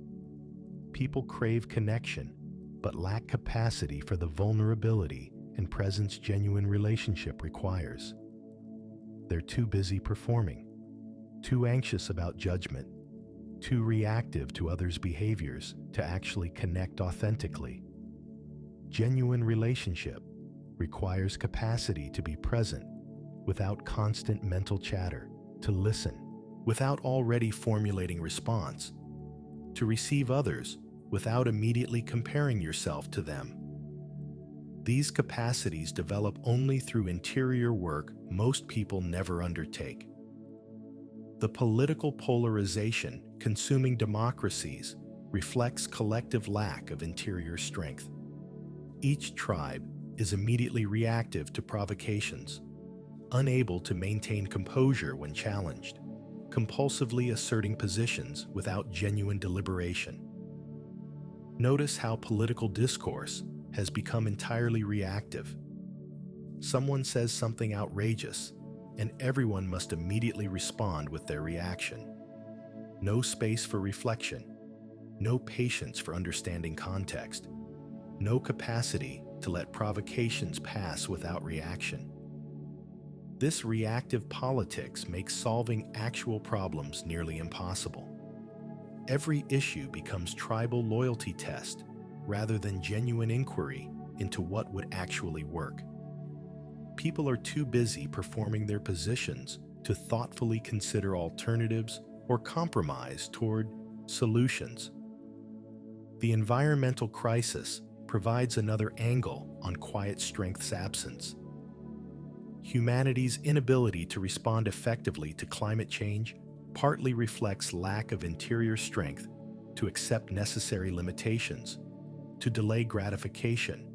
People crave connection, but lack capacity for the vulnerability and presence genuine relationship requires. They're too busy performing, too anxious about judgment, too reactive to others' behaviors to actually connect authentically. Genuine relationship requires capacity to be present without constant mental chatter, to listen without already formulating response, to receive others without immediately comparing yourself to them. These capacities develop only through interior work most people never undertake. The political polarization consuming democracies reflects collective lack of interior strength. Each tribe is immediately reactive to provocations, unable to maintain composure when challenged, compulsively asserting positions without genuine deliberation. Notice how political discourse has become entirely reactive. Someone says something outrageous, and everyone must immediately respond with their reaction. No space for reflection, no patience for understanding context, no capacity to let provocations pass without reaction. This reactive politics makes solving actual problems nearly impossible. Every issue becomes tribal loyalty test rather than genuine inquiry into what would actually work. People are too busy performing their positions to thoughtfully consider alternatives or compromise toward solutions. The environmental crisis provides another angle on quiet strength's absence. Humanity's inability to respond effectively to climate change partly reflects lack of interior strength to accept necessary limitations, to delay gratification,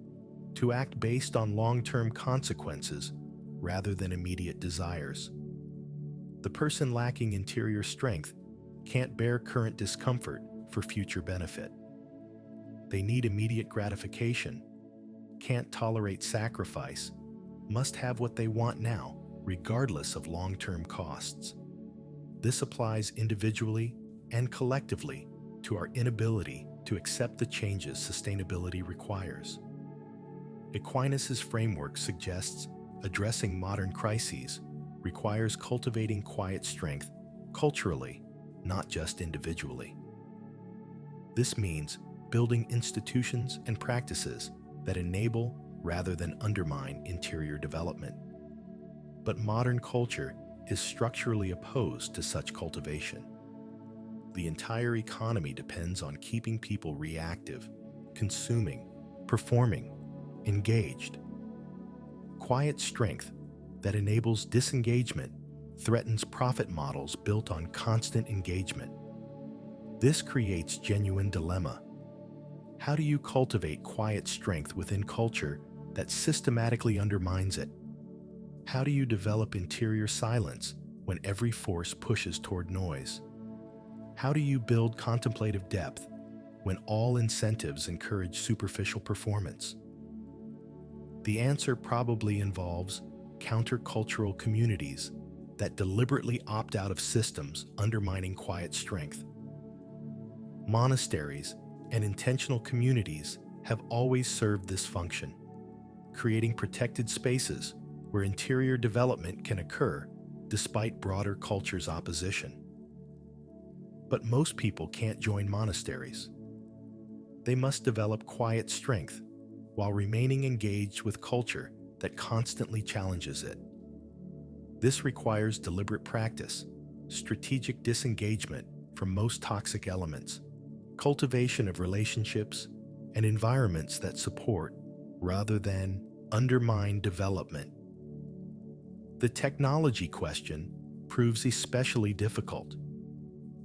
to act based on long-term consequences rather than immediate desires. The person lacking interior strength can't bear current discomfort for future benefit. They need immediate gratification, can't tolerate sacrifice, must have what they want now, regardless of long-term costs. This applies individually and collectively to our inability to accept the changes sustainability requires. Aquinas' framework suggests addressing modern crises requires cultivating quiet strength culturally, not just individually. This means building institutions and practices that enable rather than undermine interior development. But modern culture is structurally opposed to such cultivation. The entire economy depends on keeping people reactive, consuming, performing, engaged. Quiet strength that enables disengagement threatens profit models built on constant engagement. This creates genuine dilemma. How do you cultivate quiet strength within culture that systematically undermines it? How do you develop interior silence when every force pushes toward noise? How do you build contemplative depth when all incentives encourage superficial performance? The answer probably involves countercultural communities that deliberately opt out of systems undermining quiet strength. Monasteries and intentional communities have always served this function, creating protected spaces where interior development can occur despite broader culture's opposition. But most people can't join monasteries. They must develop quiet strength while remaining engaged with culture that constantly challenges it. This requires deliberate practice, strategic disengagement from most toxic elements, cultivation of relationships, and environments that support, rather than undermine, development. The technology question proves especially difficult.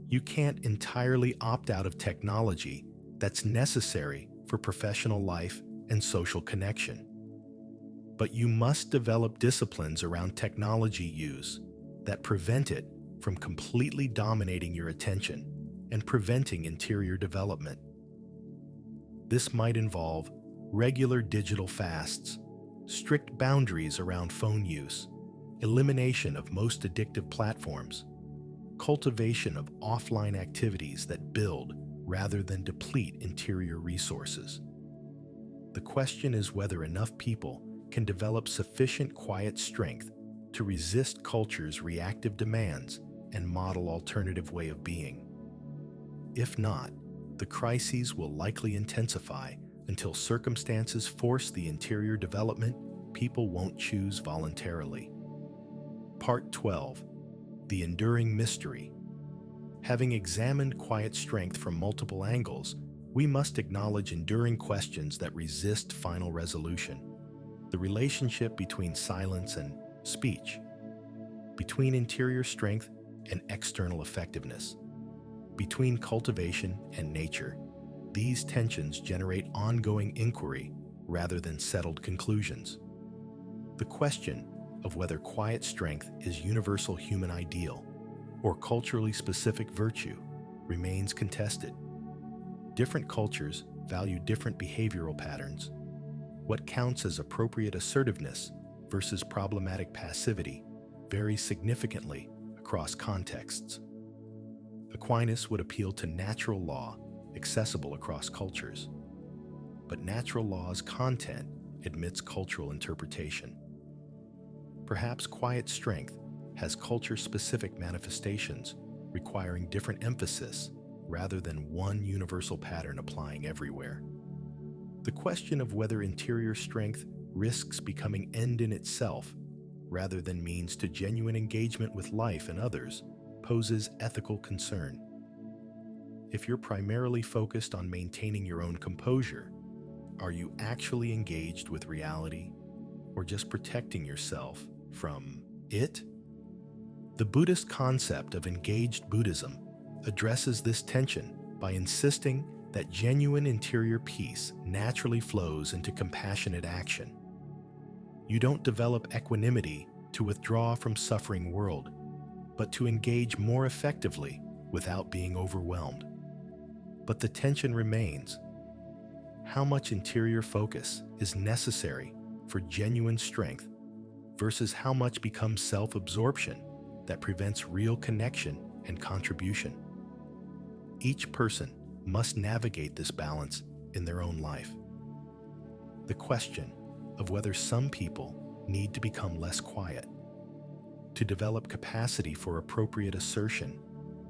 You can't entirely opt out of technology that's necessary for professional life and social connection. But you must develop disciplines around technology use that prevent it from completely dominating your attention and preventing interior development. This might involve regular digital fasts, strict boundaries around phone use, elimination of most addictive platforms, cultivation of offline activities that build rather than deplete interior resources. The question is whether enough people can develop sufficient quiet strength to resist culture's reactive demands and model alternative way of being. If not, the crises will likely intensify until circumstances force the interior development people won't choose voluntarily. Part 12. The Enduring Mystery. Having examined quiet strength from multiple angles, we must acknowledge enduring questions that resist final resolution. The relationship between silence and speech, between interior strength and external effectiveness, between cultivation and nature. These tensions generate ongoing inquiry rather than settled conclusions. The question of whether quiet strength is universal human ideal or culturally specific virtue remains contested. Different cultures value different behavioral patterns. What counts as appropriate assertiveness versus problematic passivity varies significantly across contexts. Aquinas would appeal to natural law accessible across cultures, but natural law's content admits cultural interpretation. Perhaps quiet strength has culture-specific manifestations requiring different emphasis rather than one universal pattern applying everywhere. The question of whether interior strength risks becoming end in itself rather than means to genuine engagement with life and others poses ethical concern. If you're primarily focused on maintaining your own composure, are you actually engaged with reality or just protecting yourself from it? The Buddhist concept of engaged Buddhism addresses this tension by insisting that genuine interior peace naturally flows into compassionate action. You don't develop equanimity to withdraw from suffering world, but to engage more effectively without being overwhelmed. But the tension remains. How much interior focus is necessary for genuine strength versus how much becomes self-absorption that prevents real connection and contribution? Each person must navigate this balance in their own life. The question of whether some people need to become less quiet, to develop capacity for appropriate assertion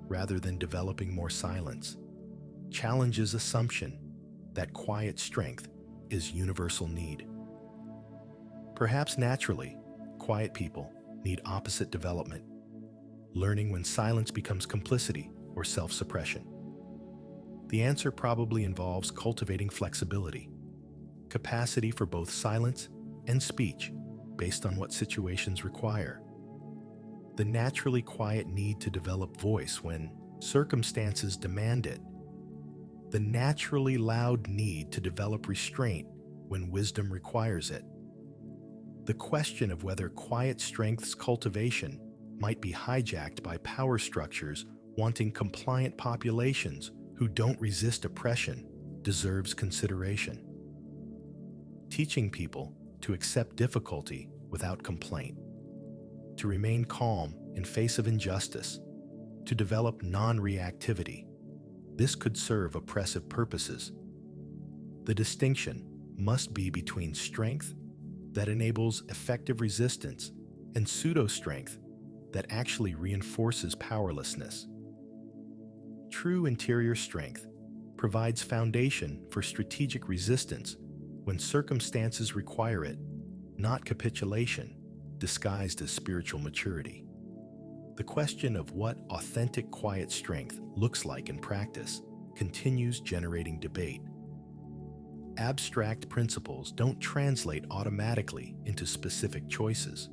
rather than developing more silence, challenges assumption that quiet strength is universal need. Perhaps naturally, quiet people need opposite development, learning when silence becomes complicity or self-suppression. The answer probably involves cultivating flexibility, capacity for both silence and speech based on what situations require. The naturally quiet need to develop voice when circumstances demand it. The naturally loud need to develop restraint when wisdom requires it. The question of whether quiet strength's cultivation might be hijacked by power structures wanting compliant populations who don't resist oppression deserves consideration. Teaching people to accept difficulty without complaint, to remain calm in face of injustice, to develop non-reactivity. This could serve oppressive purposes. The distinction must be between strength that enables effective resistance and pseudo-strength that actually reinforces powerlessness. True interior strength provides foundation for strategic resistance when circumstances require it, not capitulation disguised as spiritual maturity. The question of what authentic quiet strength looks like in practice continues generating debate. Abstract principles don't translate automatically into specific choices.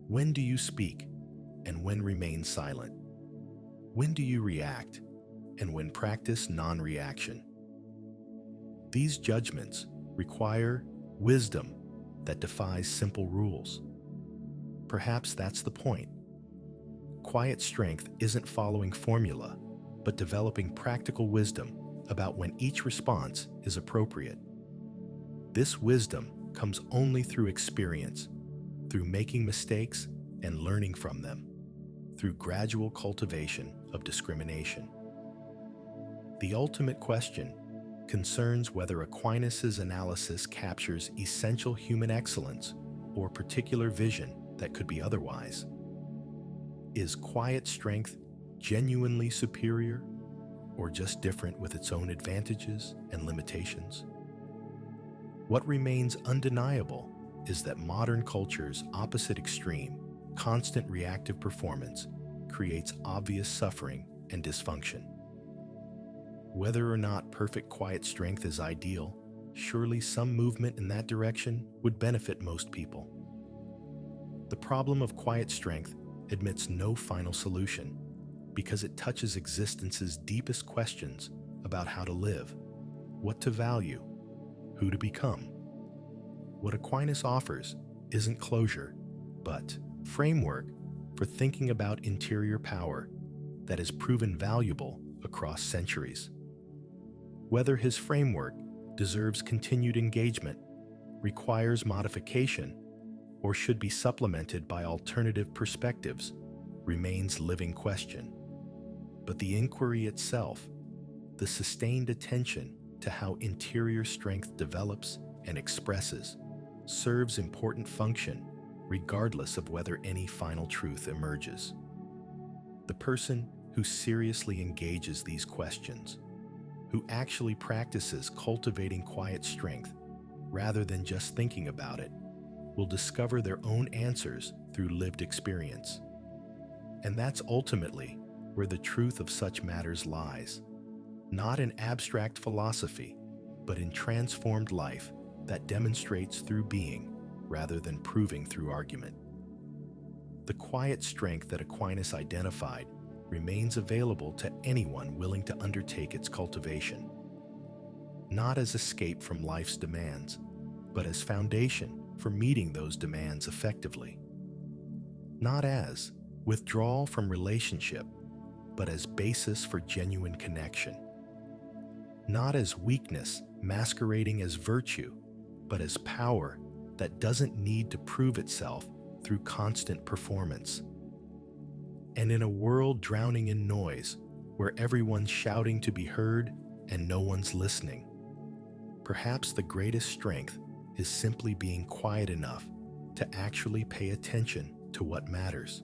When do you speak, and when remain silent? When do you react, and when practice non-reaction? These judgments require wisdom that defies simple rules. Perhaps that's the point. Quiet strength isn't following formula, but developing practical wisdom about when each response is appropriate. This wisdom comes only through experience, through making mistakes and learning from them, through gradual cultivation of discrimination. The ultimate question concerns whether Aquinas' analysis captures essential human excellence or particular vision that could be otherwise. Is quiet strength genuinely superior, or just different with its own advantages and limitations? What remains undeniable is that modern culture's opposite extreme, constant reactive performance, creates obvious suffering and dysfunction. Whether or not perfect quiet strength is ideal, surely some movement in that direction would benefit most people. The problem of quiet strength admits no final solution because it touches existence's deepest questions about how to live, what to value, who to become. What Aquinas offers isn't closure, but framework for thinking about interior power that has proven valuable across centuries. Whether his framework deserves continued engagement, requires modification, or should be supplemented by alternative perspectives remains living question. But the inquiry itself, the sustained attention to how interior strength develops and expresses, serves important function regardless of whether any final truth emerges. The person who seriously engages these questions, who actually practices cultivating quiet strength rather than just thinking about it, will discover their own answers through lived experience. And that's ultimately where the truth of such matters lies, not in abstract philosophy, but in transformed life that demonstrates through being rather than proving through argument. The quiet strength that Aquinas identified remains available to anyone willing to undertake its cultivation. not as escape from life's demands, but as foundation for meeting those demands effectively. Not as withdrawal from relationship, but as basis for genuine connection. Not as weakness masquerading as virtue, but as power that doesn't need to prove itself through constant performance. And in a world drowning in noise, where everyone's shouting to be heard and no one's listening, perhaps the greatest strength is simply being quiet enough to actually pay attention to what matters.